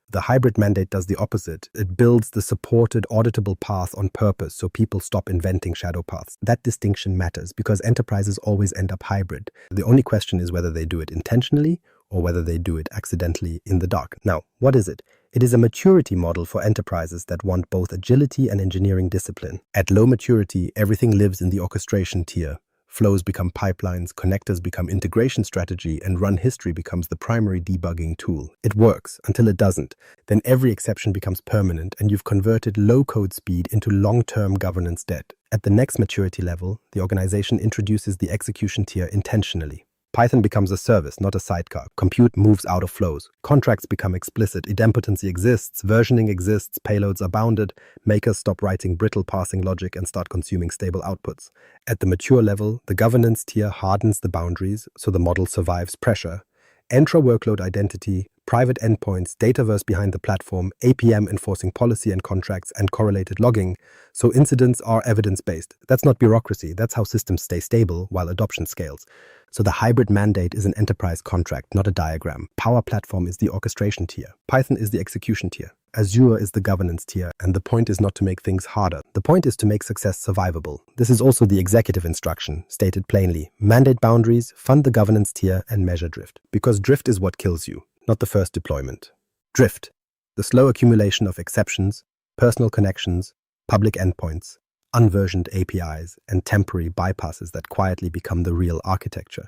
The hybrid mandate does the opposite. It builds the supported, auditable path on purpose, so people stop inventing shadow paths. That distinction matters, because enterprises always end up hybrid. The only question is whether they do it intentionally or whether they do it accidentally in the dark. Now, what is it? It is a maturity model for enterprises that want both agility and engineering discipline. At low maturity, everything lives in the orchestration tier. Flows become pipelines, connectors become integration strategy, and run history becomes the primary debugging tool. It works until it doesn't. Then every exception becomes permanent, and you've converted low-code speed into long-term governance debt. At the next maturity level, the organization introduces the execution tier intentionally. Python becomes a service, not a sidecar. Compute moves out of flows. Contracts become explicit. Idempotency exists. Versioning exists. Payloads are bounded. Makers stop writing brittle parsing logic and start consuming stable outputs. At the mature level, the governance tier hardens the boundaries, so the model survives pressure. Intra-workload identity, private endpoints, dataverse behind the platform, APM enforcing policy and contracts, and correlated logging, so incidents are evidence-based. That's not bureaucracy. That's how systems stay stable while adoption scales. So the hybrid mandate is an enterprise contract, not a diagram. Power Platform is the orchestration tier. Python is the execution tier. Azure is the governance tier, and the point is not to make things harder. The point is to make success survivable. This is also the executive instruction, stated plainly. Mandate boundaries, fund the governance tier, and measure drift. Because drift is what kills you, not the first deployment. Drift, the slow accumulation of exceptions, personal connections, public endpoints, unversioned APIs, and temporary bypasses that quietly become the real architecture.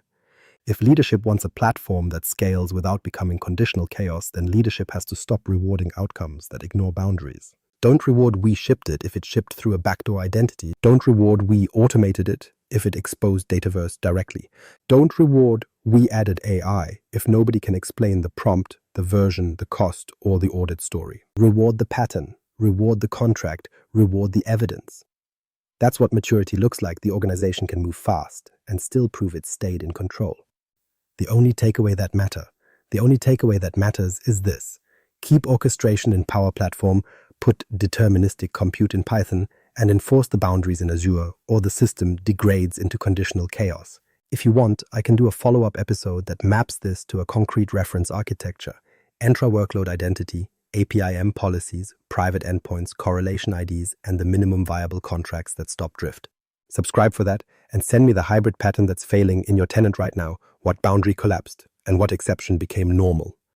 If leadership wants a platform that scales without becoming conditional chaos, then leadership has to stop rewarding outcomes that ignore boundaries. Don't reward we shipped it if it shipped through a backdoor identity. Don't reward we automated it if it exposed Dataverse directly. Don't reward we added AI if nobody can explain the prompt the version, the cost, or the audit story. Reward the pattern, reward the contract, reward the evidence. That's what maturity looks like. The organization can move fast and still prove it stayed in control. The only takeaway that matters is this. Keep orchestration in Power Platform, put deterministic compute in Python, and enforce the boundaries in Azure, or the system degrades into conditional chaos. If you want, I can do a follow-up episode that maps this to a concrete reference architecture, intra-workload identity, APIM policies, private endpoints, correlation IDs, and the minimum viable contracts that stop drift. Subscribe for that and send me the hybrid pattern that's failing in your tenant right now, what boundary collapsed, and what exception became normal.